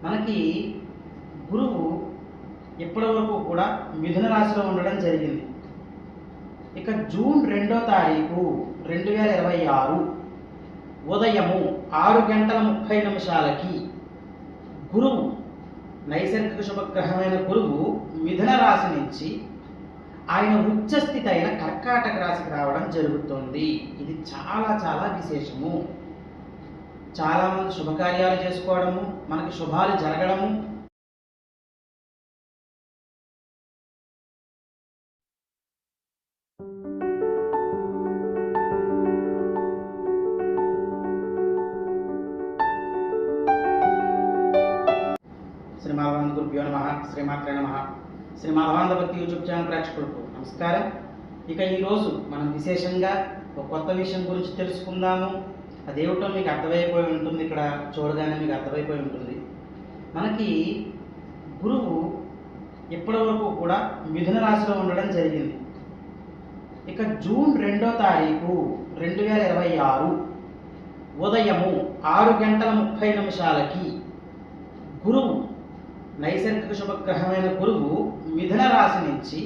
మనకి గురువు ఇప్పటి వరకు కూడా మిథున రాశిలో ఉండడం జరిగింది. ఇక జూన్ 2వ తారీఖు 2026 ఉదయము 6:30 గురువు నైసర్గిక శుభగ్రహమైన గురువు మిథున రాశి నుంచి ఆయన ఉచ్చస్థితి అయిన కర్కాటక రాశికి రావడం జరుగుతుంది. ఇది చాలా చాలా విశేషము. చాలామంది శుభకార్యాలు చేసుకోవడము, మనకి శుభాలు జరగడము, శ్రీ మాధవానంద గురుభ్యో నమః, శ్రీమాత్రే నమః. శ్రీ మాధవానంద భక్తి యూట్యూబ్ ఛానల్ ప్రేక్షకులకు నమస్కారం. ఇక ఈరోజు మనం విశేషంగా ఒక కొత్త విషయం గురించి తెలుసుకుందాము. అదేమిటో మీకు అర్థమైపోయి ఉంటుంది, ఇక్కడ చూడగానే మీకు అర్థమైపోయి ఉంటుంది. మనకి గురువు ఇప్పటి వరకు కూడా మిథున రాశిలో ఉండడం జరిగింది. ఇక జూన్ 2వ తారీఖు 2026 ఉదయము 6:30 గురువు నైసర్గిక శుభగ్రహమైన గురువు మిథున రాశి నుంచి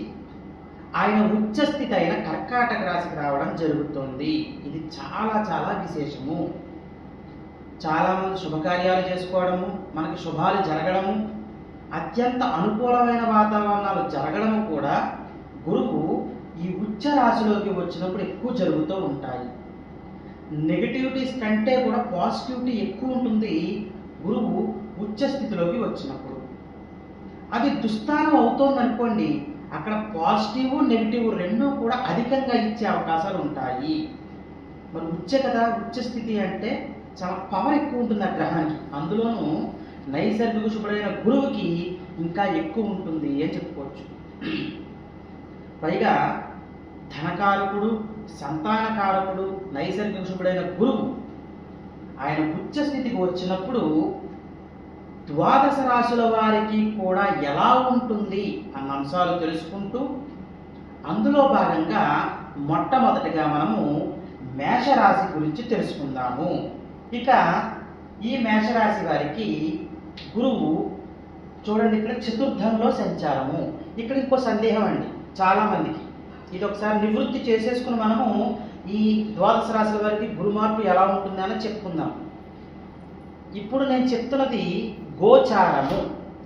ఆయన ఉచ్చస్థితి అయిన కర్కాటక రాశికి రావడం జరుగుతుంది. ఇది చాలా చాలా విశేషము. చాలామంది శుభకార్యాలు చేసుకోవడము, మనకి శుభాలు జరగడము, అత్యంత అనుకూలమైన వాతావరణాలు జరగడము కూడా గురువు ఈ ఉచ్చ రాశిలోకి వచ్చినప్పుడు ఎక్కువ జరుగుతూ ఉంటాయి. నెగటివిటీస్ కంటే కూడా పాజిటివిటీ ఎక్కువ ఉంటుంది గురువు ఉచ్చ స్థితిలోకి వచ్చినప్పుడు. అది దుస్థానం అవుతోంది అనుకోండి, అక్కడ పాజిటివ్ నెగిటివ్ రెండూ కూడా అధికంగా ఇచ్చే అవకాశాలు ఉంటాయి. మరి ఉచ్చ కదా, ఉచ్చ స్థితి అంటే చాలా పవర్ ఎక్కువ ఉంటుంది ఆ గ్రహానికి. అందులోనూ నైసర్గిక శుభుడైన గురువుకి ఇంకా ఎక్కువ ఉంటుంది అని చెప్పుకోవచ్చు. పైగా ధనకారకుడు, సంతానకారకుడు నైసర్గిక శుభుడైన గురువు ఆయన ఉచ్చ స్థితికి వచ్చినప్పుడు ద్వాదశ రాశుల వారికి కూడా ఎలా ఉంటుంది అన్న అంశాలు తెలుసుకుంటూ, అందులో భాగంగా మొట్టమొదటిగా మనము మేషరాశి గురించి తెలుసుకుందాము. ఇక ఈ మేషరాశి వారికి గురువు చూడండి, ఇక్కడ చతుర్థంలో సంచారము. ఇక్కడ ఇంకో సందేహం అండి చాలామందికి, ఇది ఒకసారి నివృత్తి చేసేసుకుని మనము ఈ ద్వాదశ రాశుల వారికి గురు మార్పు ఎలా ఉంటుందని చెప్పుకుందాం. ఇప్పుడు నేను చెప్తున్నది గోచారము.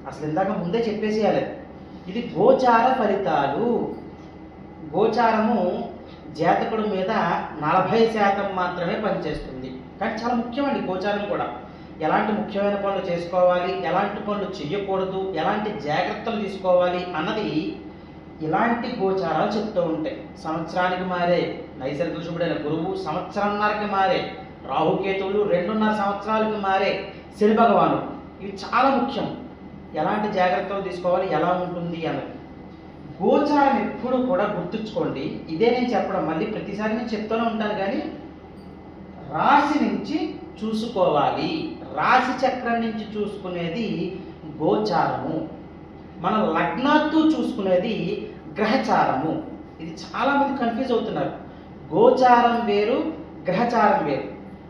అసలు ఇందాక ముందే చెప్పేసేయాలి, ఇది గోచార ఫలితాలు. గోచారము జాతకుడి మీద 40% మాత్రమే పనిచేస్తుంది. కానీ చాలా ముఖ్యమండి గోచారం కూడా. ఎలాంటి ముఖ్యమైన పనులు చేసుకోవాలి, ఎలాంటి పనులు చెయ్యకూడదు, ఎలాంటి జాగ్రత్తలు తీసుకోవాలి అన్నది ఇలాంటి గోచారాలు చెప్తూ ఉంటాయి. సంవత్సరానికి మారే నైసర్గిక శుభుడైన గురువు, సంవత్సరంన్నరకి మారే రాహుకేతువులు, 2.5 సంవత్సరాలకి మారే శని భగవాను. ఇవి చాలా ముఖ్యం. ఎలాంటి జాగ్రత్తలు తీసుకోవాలి, ఎలా ఉంటుంది అన్నది. గోచారం ఎప్పుడు కూడా గుర్తుంచుకోండి. ఇదే నేను చెప్పడం, మళ్ళీ ప్రతిసారి నేను చెప్తూనే ఉంటాను, కానీ రాశి నుంచి చూసుకోవాలి. రాశి చక్రం నుంచి చూసుకునేది గోచారము, మన లగ్నాత్తు చూసుకునేది గ్రహచారము. ఇది చాలామంది కన్ఫ్యూజ్ అవుతున్నారు. గోచారం వేరు, గ్రహచారం వేరు.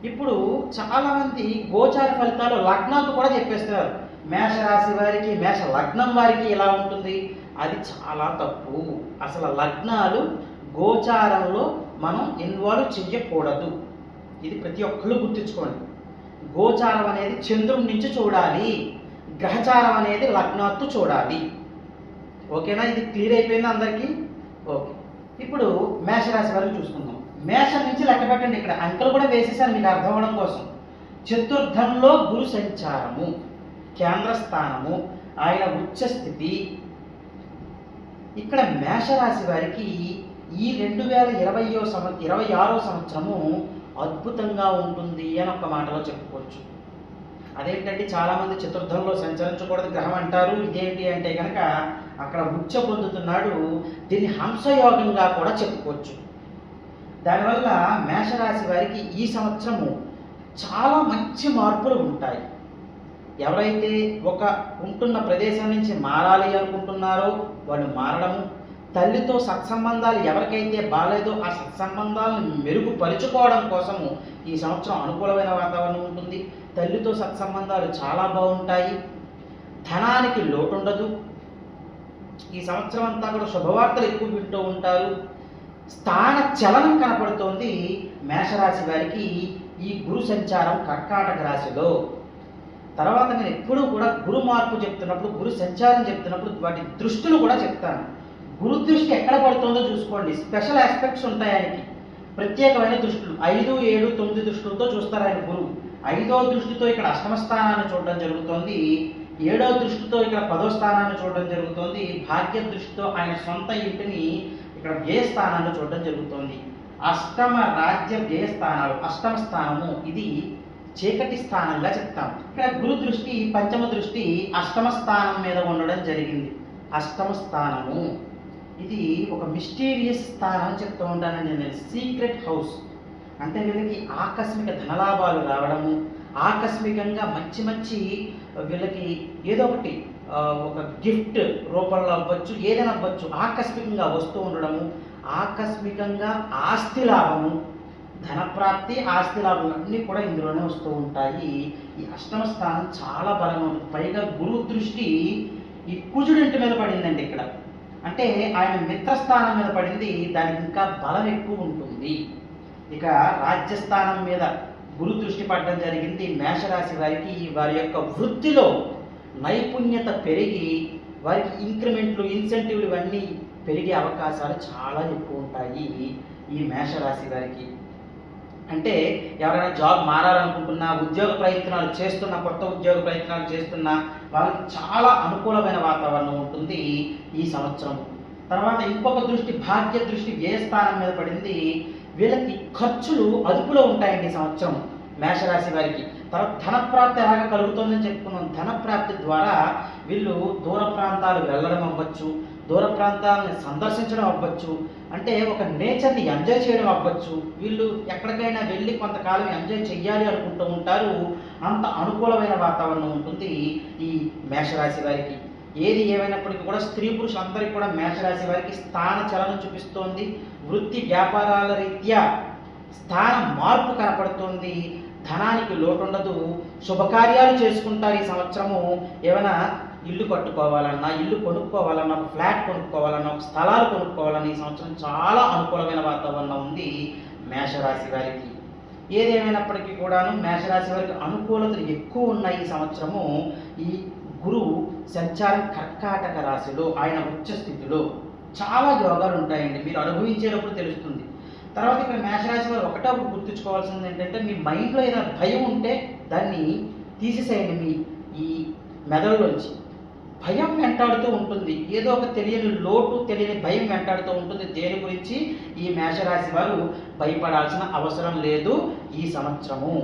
ఇప్పుడు చాలామంది గోచార ఫలితాలు లగ్నాలు కూడా చెప్పేస్తున్నారు. మేషరాశి వారికి, మేష లగ్నం వారికి ఎలా ఉంటుంది, అది చాలా తప్పు. అసలు లగ్నాలు గోచారంలో మనం ఇన్వాల్వ్ చెయ్యకూడదు. ఇది ప్రతి ఒక్కళ్ళు గుర్తుంచుకోండి. గోచారం అనేది చంద్రుడి నుంచి చూడాలి, గ్రహచారం అనేది లగ్నాత్తు చూడాలి. ఓకేనా? ఇది క్లియర్ అయిపోయింది అందరికీ? ఓకే. ఇప్పుడు మేషరాశి వారికి చూసుకుందాం. మేషం నుంచి లెక్క పెట్టండి. ఇక్కడ అంకెలు కూడా వేసేసాను మీకు అర్థం అవ్వడం కోసం. చతుర్థంలో గురు సంచారము, కేంద్ర స్థానము, ఆయన ఉచ్చ స్థితి. ఇక్కడ మేషరాశి వారికి ఈ 2026వ సంవత్సరము అద్భుతంగా ఉంటుంది అని ఒక మాటలో చెప్పుకోవచ్చు. అదేంటంటే చాలామంది చతుర్థంలో సంచరించకూడదు గ్రహం అంటారు. ఇదేంటి అంటే కనుక అక్కడ ఉచ్చ పొందుతున్నాడు. దీన్ని హంసయోగంగా కూడా చెప్పుకోవచ్చు. దానివల్ల మేషరాశి వారికి ఈ సంవత్సరము చాలా మంచి మార్పులు ఉంటాయి. ఎవరైతే ఒక ఉంటున్న ప్రదేశం నుంచి మారాలి అనుకుంటున్నారో వాళ్ళు మారడము, తల్లితో సత్సంబంధాలు ఎవరికైతే బాలేదో ఆ సత్సంబంధాలను మెరుగుపరుచుకోవడం కోసము ఈ సంవత్సరం అనుకూలమైన వాతావరణం ఉంటుంది. తల్లితో సత్సంబంధాలు చాలా బాగుంటాయి. ధనానికి లోటు ఉండదు. ఈ సంవత్సరం అంతా కూడా శుభవార్తలు ఎక్కువ వింటూ ఉంటారు. స్థాన చలనం కనపడుతోంది మేషరాశి వారికి ఈ గురు సంచారం కర్కాటక రాశిలో. తర్వాత నేను ఎప్పుడూ కూడా గురు మార్పు చెప్తున్నప్పుడు, గురు సంచారం చెప్తున్నప్పుడు వాటి దృష్టులు కూడా చెప్తాను. గురు దృష్టి ఎక్కడ పడుతుందో చూసుకోండి. స్పెషల్ ఆస్పెక్ట్స్ ఉంటాయి ఆయనకి, ప్రత్యేకమైన దృష్టులు. 5, 7, 9 దృష్టిలతో చూస్తారు ఆయన గురువు. 5వ దృష్టితో ఇక్కడ అష్టమ స్థానాన్ని చూడడం జరుగుతోంది. 7వ దృష్టితో ఇక్కడ 10వ స్థానాన్ని చూడడం జరుగుతోంది. భాగ్య దృష్టితో ఆయన సొంత ఇంటిని ఇక్కడ వ్యయ స్థానాన్ని చూడడం జరుగుతోంది. అష్టమ రాజ్య వ్యయ స్థానాలు, అష్టమ స్థానము ఇది చీకటి స్థానంగా చెప్తాం. ఇక్కడ గురు దృష్టి, పంచమ దృష్టి అష్టమ స్థానం మీద ఉండడం జరిగింది. అష్టమ స్థానము ఇది ఒక మిస్టీరియస్ స్థానం అని చెప్తూ ఉంటానండి నేను. సీక్రెట్ హౌస్ అంటే వీళ్ళకి ఆకస్మిక ధనలాభాలు రావడము, ఆకస్మికంగా మంచి మంచి వీళ్ళకి ఏదో ఒకటి ఒక గిఫ్ట్ రూపంలో అవ్వచ్చు, ఏదైనా అవ్వచ్చు, ఆకస్మికంగా వస్తూ ఉండడము, ఆకస్మికంగా ఆస్తి లాభము, ధనప్రాప్తి, ఆస్తి లాభం అన్నీ కూడా ఇందులోనే వస్తూ ఉంటాయి. ఈ అష్టమ స్థానం చాలా బలంగా ఉంటుంది. పైగా గురువు దృష్టి ఈ కుజుడి ఇంటి మీద పడిందండి ఇక్కడ. అంటే ఆయన మిత్రస్థానం మీద పడింది, దానికి ఇంకా బలం ఎక్కువ ఉంటుంది. ఇక రాజ్యస్థానం మీద గురు దృష్టి పడడం జరిగింది. మేషరాశి వారికి వారి యొక్క వృత్తిలో నైపుణ్యత పెరిగి వారికి ఇంక్రిమెంట్లు, ఇన్సెంటివ్లు ఇవన్నీ పెరిగే అవకాశాలు చాలా ఎక్కువ ఉంటాయి ఈ మేషరాశి వారికి. అంటే ఎవరైనా జాబ్ మారాలనుకుంటున్నా, ఉద్యోగ ప్రయత్నాలు చేస్తున్నా, కొత్త ఉద్యోగ ప్రయత్నాలు చేస్తున్నా వాళ్ళకి చాలా అనుకూలమైన వాతావరణం ఉంటుంది ఈ సంవత్సరం. తర్వాత ఇంకొక దృష్టి, భాగ్య దృష్టి వ్యయ స్థానం మీద పడింది. వీళ్ళకి ఖర్చులు అదుపులో ఉంటాయండి ఈ సంవత్సరం మేషరాశి వారికి. తర్వాత ధనప్రాప్తి ఎలాగ కలుగుతుందని చెప్పుకున్నాం. ధనప్రాప్తి ద్వారా వీళ్ళు దూర ప్రాంతాలు వెళ్ళడం అవ్వచ్చు, దూర ప్రాంతాలను సందర్శించడం అవ్వచ్చు, అంటే ఒక నేచర్ని ఎంజాయ్ చేయడం అవ్వచ్చు. వీళ్ళు ఎక్కడికైనా వెళ్ళి కొంతకాలం ఎంజాయ్ చెయ్యాలి అనుకుంటూ ఉంటారు. అంత అనుకూలమైన వాతావరణం ఉంటుంది ఈ మేషరాశి వారికి. ఏది ఏమైనప్పటికీ కూడా స్త్రీ పురుషులందరికీ కూడా మేషరాశి వారికి స్థాన చలనం చూపిస్తోంది. వృత్తి వ్యాపారాల రీత్యా స్థాన మార్పు కనపడుతోంది. ధనానికి లోటు ఉండదు. శుభకార్యాలు చేసుకుంటారు ఈ సంవత్సరము. ఏమైనా ఇల్లు కట్టుకోవాలన్నా, ఇల్లు కొనుక్కోవాలన్నా, ఒక ఫ్లాట్ కొనుక్కోవాలన్నా, ఒక స్థలాలు కొనుక్కోవాలన్నా ఈ సంవత్సరం చాలా అనుకూలమైన వాతావరణం ఉంది మేషరాశి వారికి. ఏదేమైనప్పటికీ కూడాను మేషరాశి వారికి అనుకూలతలు ఎక్కువ ఉన్నాయి ఈ సంవత్సరము. ఈ గురువు సంచారం కర్కాటక రాశిలో, ఆయన ఉచ్చ స్థితిలో చాలా యోగాలు ఉంటాయండి. మీరు అనుభవించేటప్పుడు తెలుస్తుంది. తర్వాత ఇక్కడ మేషరాశి వారు ఒకటే ఒకటి గుర్తుంచుకోవాల్సింది ఏంటంటే, మీ మైండ్లో ఏదైనా భయం ఉంటే దాన్ని తీసేసేయండి. మీ ఈ మెదడులోంచి భయం వెంటాడుతూ ఉంటుంది. ఏదో ఒక తెలియని లోటు, తెలియని భయం వెంటాడుతూ ఉంటుంది. దేని గురించి ఈ మేషరాశి వారు భయపడాల్సిన అవసరం లేదు ఈ సంవత్సరము.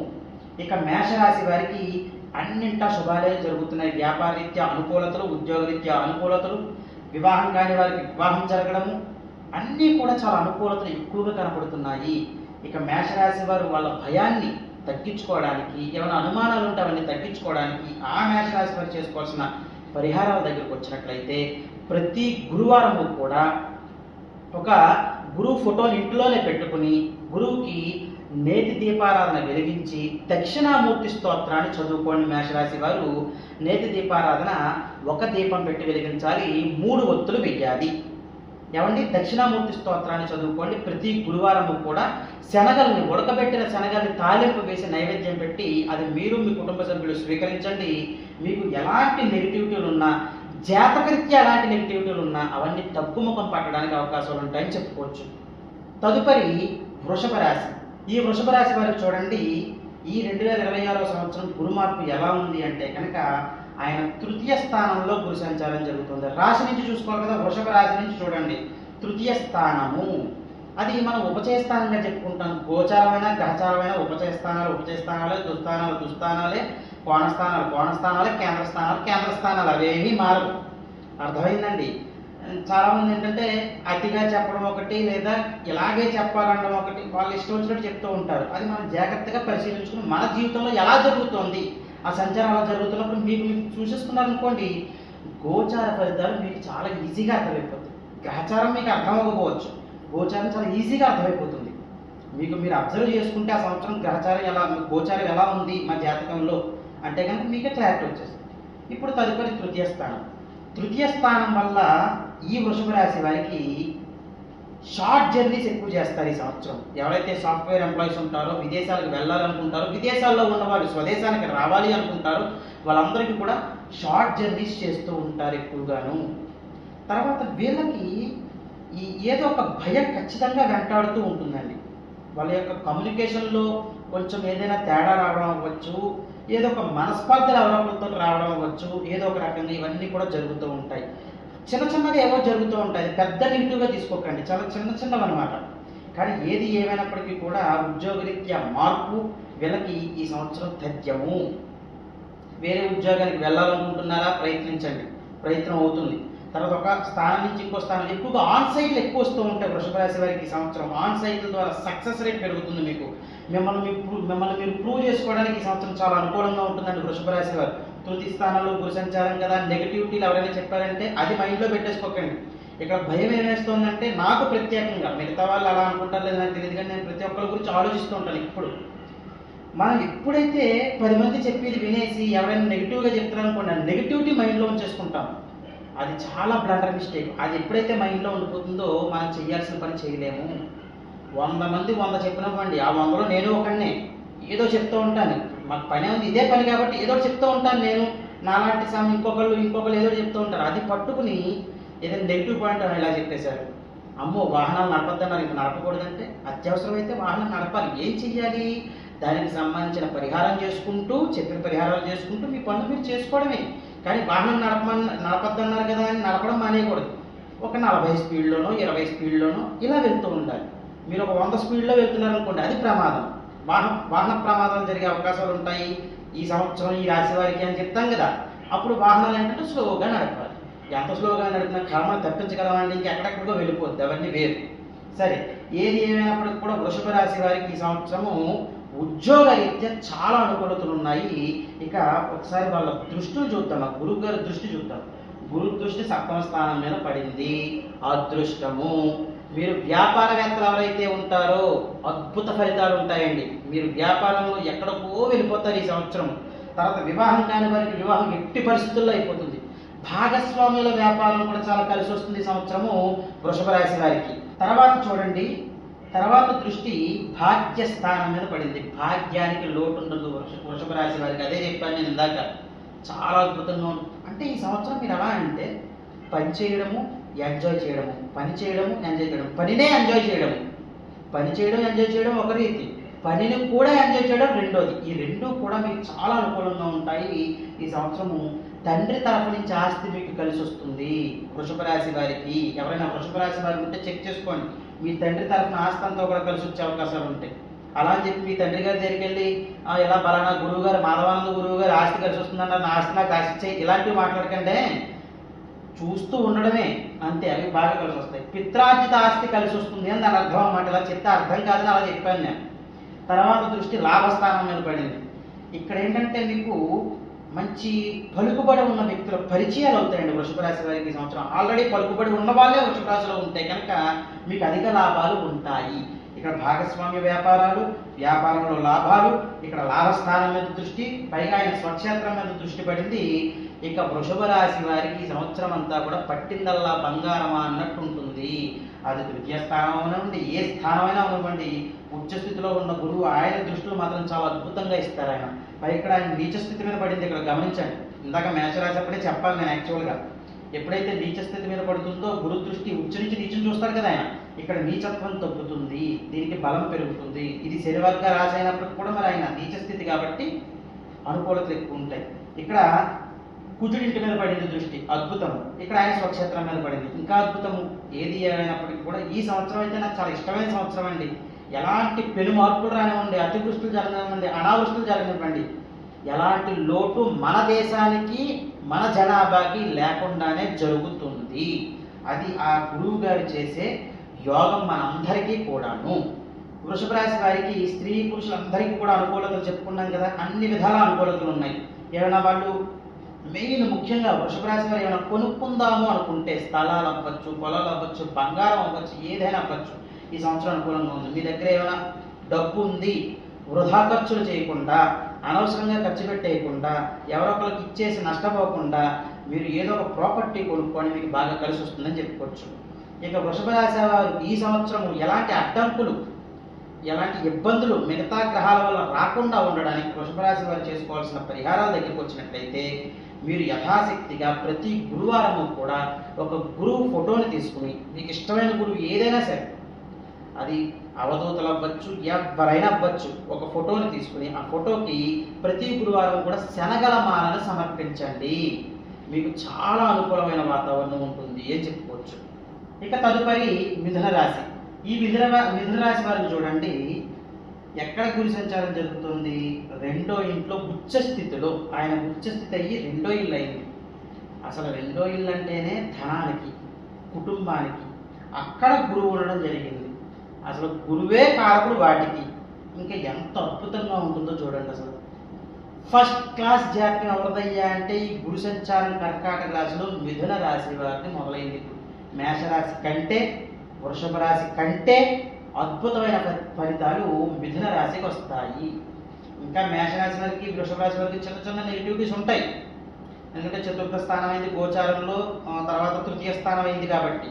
ఇక మేషరాశి వారికి అన్నింటా శుభాలే జరుగుతున్నాయి. వ్యాపార రీత్యా అనుకూలతలు, ఉద్యోగ రీత్యా అనుకూలతలు, వివాహం కాని వారికి వివాహం జరగడము, అన్నీ కూడా చాలా అనుకూలతలు ఎక్కువగా కనపడుతున్నాయి. ఇక మేషరాశి వారు వాళ్ళ భయాన్ని తగ్గించుకోవడానికి, ఏమైనా అనుమానాలు ఉంటే అవన్నీ తగ్గించుకోవడానికి ఆ మేషరాశి వారు చేసుకోవాల్సిన పరిహారాల దగ్గరకు వచ్చినట్లయితే, ప్రతి గురువారము కూడా ఒక గురువు ఫోటోని ఇంట్లోనే పెట్టుకుని గురువుకి నేతి దీపారాధన వెలిగించి దక్షిణామూర్తి స్తోత్రాన్ని చదువుకోండి. మేషరాశి వారు నేతి దీపారాధన ఒక దీపం పెట్టి వెలిగించాలి, 3 ఒత్తులు వెయ్యాలి. ఏమండి, దక్షిణామూర్తి స్తోత్రాన్ని చదువుకోండి. ప్రతి గురువారము కూడా శనగల్ని, ఉడకబెట్టిన శనగల్ని తాలింపు వేసి నైవేద్యం పెట్టి అది మీరు మీ కుటుంబ సభ్యులు స్వీకరించండి. మీకు ఎలాంటి నెగిటివిటీలు ఉన్నా, జాతకరీత్యా ఎలాంటి నెగిటివిటీలు ఉన్నా అవన్నీ తగ్గుముఖం పట్టడానికి అవకాశాలు ఉంటాయని చెప్పుకోవచ్చు. తదుపరి వృషభ రాశి. ఈ వృషభ రాశి వారికి చూడండి, ఈ 2026వ సంవత్సరం గురు మార్పు ఎలా ఉంది అంటే కనుక ఆయన తృతీయ స్థానంలో గురు సంచారం జరుగుతుంది. రాశి నుంచి చూసుకోవాలి కదా, వృషభ రాశి నుంచి చూడండి తృతీయ స్థానము. అది మనం ఉపచయ స్థానంగా చెప్పుకుంటాం. గోచారమైన, గ్రహచారమైన ఉపచయ స్థానాలు ఉపచయ స్థానాలే, దుస్థానాలు దుస్థానాలే, కోణస్థానాలు కోణస్థానాలే, కేంద్ర స్థానాలు కేంద్ర స్థానాలు, అవేమీ మారవు. అర్థమైందండి. చాలామంది ఏంటంటే అతిగా చెప్పడం ఒకటి, లేదా ఇలాగే చెప్పాలనడం ఒకటి, వాళ్ళు ఇష్టం వచ్చినట్టు చెప్తూ ఉంటారు. అది మనం జాగ్రత్తగా పరిశీలించుకుని మన జీవితంలో ఎలా జరుగుతోంది, ఆ సంచారం అలా జరుగుతున్నప్పుడు మీకు చూసేసుకున్నారనుకోండి, గోచార ఫలితాలు మీకు చాలా ఈజీగా అర్థమైపోతుంది. గ్రహచారం మీకు అర్థం అవ్వకపోవచ్చు, గోచారం చాలా ఈజీగా అర్థమైపోతుంది. మీరు అబ్జర్వ్ చేసుకుంటే ఆ సంవత్సరం గ్రహచారం ఎలా, గోచారం ఎలా ఉంది మా జాతకంలో అంటే కనుక మీకే క్లారిటీ వచ్చేస్తుంది. ఇప్పుడు తదుపరి తృతీయ స్థానం. తృతీయ స్థానం వల్ల ఈ వృషభ రాశి వారికి షార్ట్ జర్నీస్ ఎక్కువ చేస్తారు ఈ సంవత్సరం. ఎవరైతే సాఫ్ట్వేర్ ఎంప్లాయీస్ ఉంటారో, విదేశాలకు వెళ్ళాలనుకుంటారో, విదేశాల్లో ఉన్న వాళ్ళు స్వదేశానికి రావాలి అనుకుంటారో, వాళ్ళందరికీ కూడా షార్ట్ జర్నీస్ చేస్తూ ఉంటారు ఎక్కువగాను. తర్వాత వీళ్ళకి ఏదో ఒక భయం ఖచ్చితంగా వెంటాడుతూ ఉంటుందండి. వాళ్ళ యొక్క కమ్యూనికేషన్లో కొంచెం ఏదైనా తేడా రావడం అవ్వచ్చు, ఏదో ఒక మనస్పర్ధలు ఎవరితో రావడం అవ్వచ్చు, ఏదో ఒక రకంగా ఇవన్నీ కూడా జరుగుతూ ఉంటాయి. చిన్న చిన్నగా ఏవో జరుగుతూ ఉంటాయి, పెద్ద నెగిటివ్గా తీసుకోకండి, చాలా చిన్నవి అనమాట. కానీ ఏది ఏమైనప్పటికీ కూడా ఉద్యోగరీత్యా మార్పు వీళ్ళకి ఈ సంవత్సరం తథ్యము. వేరే ఉద్యోగానికి వెళ్ళాలనుకుంటున్నారా, ప్రయత్నించండి, ప్రయత్నం అవుతుంది. తర్వాత ఒక స్థానం నుంచి ఇంకో స్థానం, ఎక్కువగా ఆన్ సైట్లు ఎక్కువ వస్తూ ఉంటాయి వృషభ రాశి వారికి ఈ సంవత్సరం. ఆన్ సైట్ల ద్వారా సక్సెస్ రేట్ పెరుగుతుంది. మీకు మిమ్మల్ని మీరు ప్రూవ్ చేసుకోవడానికి ఈ సంవత్సరం చాలా అనుకూలంగా ఉంటుందండి వృషభ రాశి వారు. తృతీయ స్థానంలో గురు సంచారం కదా, నెగిటివిటీలు ఎవరైనా చెప్పారంటే అది మైండ్లో పెట్టేసుకోకండి. ఇక్కడ భయం ఏమేస్తుందంటే, నాకు ప్రత్యేకంగా, మిగతా వాళ్ళు అలా అనుకుంటారు లేదు నాకు తెలియదు, కానీ నేను ప్రతి ఒక్కరి గురించి ఆలోచిస్తూ ఉంటాను. ఇప్పుడు మనం ఎప్పుడైతే 10 మంది చెప్పేది వినేసి ఎవరైనా నెగిటివ్గా చెప్తారనుకోండి, ఆ నెగిటివిటీ మైండ్లో ఉంచేసుకుంటాం. అది చాలా బ్లండర్ మిస్టేక్. అది ఎప్పుడైతే మైండ్లో ఉండిపోతుందో మనం చేయాల్సిన పని చేయలేము. 100 మంది 100 చెప్పినవ్వండి, ఆ 100లో నేను ఒకడినే ఏదో చెప్తూ ఉంటాను. మాకు పని ఉంది, ఇదే పని కాబట్టి ఏదో చెప్తూ ఉంటాను నేను. నాలాంటి ఇంకొకళ్ళు ఏదో చెప్తూ ఉంటారు. అది పట్టుకుని ఏదైనా నెగిటివ్ పాయింట్ ఇలా చెప్పేశారు, అమ్మో వాహనాలు నడపద్దన్నారు, ఇంకా నడపకూడదంటే అత్యవసరమైతే వాహనం నడపాలి. ఏం చెయ్యాలి? దానికి సంబంధించిన పరిహారం చేసుకుంటూ, చెప్పిన పరిహారాలు చేసుకుంటూ మీ పనులు మీరు చేసుకోవడమే. కానీ వాహనం నడపద్దన్నారు కదా అని నడపడం మానేయకూడదు. ఒక 40 స్పీడ్లోనో 20 స్పీడ్లోనో ఇలా వెళ్తూ ఉండాలి. మీరు ఒక 100 స్పీడ్లో వెళ్తున్నారు అనుకోండి, అది ప్రమాదం. వాహన ప్రమాదాలు జరిగే అవకాశాలు ఉంటాయి ఈ సంవత్సరం ఈ రాశి వారికి అని చెప్తాం కదా. అప్పుడు వాహనాలు ఏంటంటే స్లోగా నడపాలి. ఎంత స్లోగా నడిపినా కర్మ తప్పించగలమండి, ఇంకెక్కడెక్కడికో వెళ్ళిపోద్ది, అవన్నీ వేరు. సరే, ఏది ఏమైనప్పటికీ కూడా వృషభ రాశి వారికి ఈ సంవత్సరము ఉద్యోగ రీత్యా చాలా అనుకూలతలు ఉన్నాయి. ఇక ఒకసారి వాళ్ళ దృష్టిని చూద్దాం, ఆ గురువు గారి దృష్టి చూద్దాం. గురు దృష్టి 7వ స్థానం మీద పడింది. అదృష్టము. మీరు వ్యాపారవేత్తలు ఎవరైతే ఉంటారో అద్భుత ఫలితాలు ఉంటాయండి. మీరు వ్యాపారంలో ఎక్కడికో వెళ్ళిపోతారు ఈ సంవత్సరం. తర్వాత వివాహం కాని వారికి వివాహం ఎట్టి పరిస్థితుల్లో అయిపోతుంది. భాగస్వాముల వ్యాపారం కూడా చాలా కలిసి వస్తుంది ఈ సంవత్సరము వృషభ రాశి వారికి. తర్వాత చూడండి, తర్వాత దృష్టి భాగ్యస్థానం మీద పడింది. భాగ్యానికి లోటు ఉండదు వృషభ రాశి వారికి. అదే చెప్పాను నేను ఇందాక, చాలా అద్భుతంగా ఉంటుంది. అంటే ఈ సంవత్సరం మీరు ఎలా అంటే పని చేయడము, ఎంజాయ్ చేయడము, పని చేయడము, ఎంజాయ్ చేయడం, పనినే ఎంజాయ్ చేయడము. పని చేయడం, ఎంజాయ్ చేయడం ఒక రీతి, పనిని కూడా ఎంజాయ్ చేయడం రెండోది. ఈ రెండు కూడా మీకు చాలా అనుకూలంగా ఉంటాయి ఈ సంవత్సరము. తండ్రి తరఫు నుంచి ఆస్తి మీకు కలిసి వస్తుంది వృషభ రాశి వారికి. ఎవరైనా వృషభ రాశి వారికి ఉంటే చెక్ చేసుకోండి, మీ తండ్రి తరఫున ఆస్తి అంతా కూడా కలిసి వచ్చే అవకాశాలు ఉంటాయి. అలా అని చెప్పి మీ తండ్రి గారి దగ్గరికి వెళ్ళి ఇలా బలానా గురువు గారు, మాధవానంద గురువు గారు ఆస్తి కలిసి వస్తుందన్న, నా ఆస్తి నాకు ఆశించాయి, ఇలాంటివి మాట్లాడకండి. చూస్తూ ఉండడమే అంతే, అవి బాగా కలిసి వస్తాయి. పిత్రార్జిత ఆస్తి కలిసి వస్తుంది అని దాని అర్థం అన్నమాట. ఇలా చెప్తే అర్థం కాదని అలా చెప్పాను నేను. తర్వాత దృష్టి లాభస్థానం మీద పడింది. ఇక్కడ ఏంటంటే మీకు మంచి పలుకుబడి ఉన్న వ్యక్తుల పరిచయాలు అవుతాయండి వృషభ రాశి వారికి ఈ సంవత్సరం. ఆల్రెడీ పలుకుబడి ఉన్న వాళ్ళే వృషభ రాశిలో ఉంటాయి కనుక మీకు అధిక లాభాలు ఉంటాయి. ఇక్కడ భాగస్వామ్య వ్యాపారంలో లాభాలు, ఇక్కడ లాభస్థానం మీద దృష్టి, పైగా ఆయన స్వక్షేత్రం మీద దృష్టి పడింది. ఇక వృషభ రాశి వారికి ఈ సంవత్సరం అంతా కూడా పట్టిందల్లా బంగారమా అన్నట్టు ఉంటుంది. అది తృతీయ స్థానం అనివ్వండి, ఏ స్థానమైనా అనివ్వండి, ఉచ్చస్థితిలో ఉన్న గురువు ఆయన దృష్టిలో మాత్రం చాలా అద్భుతంగా ఇస్తారు ఆయన. ఇక్కడ ఆయన నీచస్థితి మీద పడింది. ఇక్కడ గమనించండి, ఇందాక మేషరాశి అప్పుడే చెప్పాలి నేను. యాక్చువల్గా ఎప్పుడైతే నీచస్థితి మీద పడుతుందో గురు దృష్టి ఉచ్చ నుంచి నీచం చూస్తారు కదా ఆయన, ఇక్కడ నీచత్వం తగ్గుతుంది, దీనికి బలం పెరుగుతుంది. ఇది శనివర్గ రాశి అయినప్పటికీ కూడా మరి ఆయన నీచస్థితి కాబట్టి అనుకూలతలు ఎక్కువ ఉంటాయి. ఇక్కడ కుజుడింటి మీద పడింది దృష్టి, అద్భుతము. ఇక్కడ ఆయన స్వక్షేత్రం మీద పడింది, ఇంకా అద్భుతము. ఏది ఏమైనప్పటికీ కూడా ఈ సంవత్సరం అయితే నాకు చాలా ఇష్టమైన సంవత్సరం అండి. ఎలాంటి పెను మార్పులు రానివ్వండి, అతివృష్టులు జరగనివ్వండి, అనావృష్టులు జరగనివ్వండి, ఎలాంటి లోటు మన దేశానికి మన జనాభాకి లేకుండానే జరుగుతుంది. అది ఆ గురువు గారు చేసే యోగం మనందరికీ కూడాను. వృషభ రాశి వారికి స్త్రీ పురుషులందరికీ కూడా అనుకూలతలు చెప్పుకున్నాం కదా, అన్ని విధాల అనుకూలతలు ఉన్నాయి. ఏమైనా వాళ్ళు మెయిన్ ముఖ్యంగా వృషభ రాశి వారు ఏమైనా కొనుక్కుందాము అనుకుంటే స్థలాలు అవ్వచ్చు, పొలాలు అవ్వచ్చు, బంగారం అవ్వచ్చు, ఏదైనా అవ్వచ్చు, ఈ సంవత్సరం అనుకూలంగా ఉంది. మీ దగ్గర ఏమైనా డబ్బు ఉంది, వృధా ఖర్చులు చేయకుండా అనవసరంగా ఖర్చు పెట్టేయకుండా, ఎవరో ఒకరికి ఇచ్చేసి నష్టపోకుండా మీరు ఏదో ఒక ప్రాపర్టీ కొనుక్కొని మీకు బాగా కలిసి వస్తుందని చెప్పుకోవచ్చు. ఇక వృషభ రాశి వారు ఈ సంవత్సరం ఎలాంటి అడ్డంకులు, ఎలాంటి ఇబ్బందులు మిగతా గ్రహాల వల్ల రాకుండా ఉండడానికి వృషభ రాశి వారు చేసుకోవాల్సిన పరిహారాల దగ్గరికి వచ్చినట్లయితే, మీరు యథాశక్తిగా ప్రతి గురువారము కూడా ఒక గురువు ఫోటోని తీసుకుని, మీకు ఇష్టమైన గురువు ఏదైనా సరే, అది అవధూతలు అవ్వచ్చు, ఎవరైనా అవ్వచ్చు, ఒక ఫోటోని తీసుకుని ఆ ఫోటోకి ప్రతి గురువారం కూడా శనగల మాలను సమర్పించండి. మీకు చాలా అనుకూలమైన వాతావరణం ఉంటుంది అని చెప్పుకోవచ్చు. ఇక తదుపరి మిథున రాశి. ఈ మిథున రాశి వారిని చూడండి, ఎక్కడ గురి సంచారం జరుగుతుంది? రెండో ఇంట్లో ఉచ్చ స్థితిలో. ఆయన ఉచ్చ స్థితి అయ్యి రెండో ఇల్లు అయింది. అసలు రెండో ఇల్లు అంటేనే ధనానికి, కుటుంబానికి. అక్కడ గురువు ఉండడం జరిగింది. అసలు గురువే కారకుడు వాటికి. ఇంకా ఎంత అద్భుతంగా ఉంటుందో చూడండి. అసలు ఫస్ట్ క్లాస్ జాతకం ఎవరిదయ్యా అంటే ఈ గురు సంచారం కర్కాటక రాశిలో మిథున రాశి వారిని మొదలైంది. మేషరాశి కంటే, వృషభ రాశి కంటే అద్భుతమైన ఫలితాలు మిథున రాశికి వస్తాయి. ఇంకా మేషరాశి వారికి, వృషభ రాశి వారికి చిన్న చిన్న నెగిటివిటీస్ ఉంటాయి. ఎందుకంటే చతుర్థ స్థానం అయింది గోచారంలో, తర్వాత తృతీయ స్థానం అయింది కాబట్టి.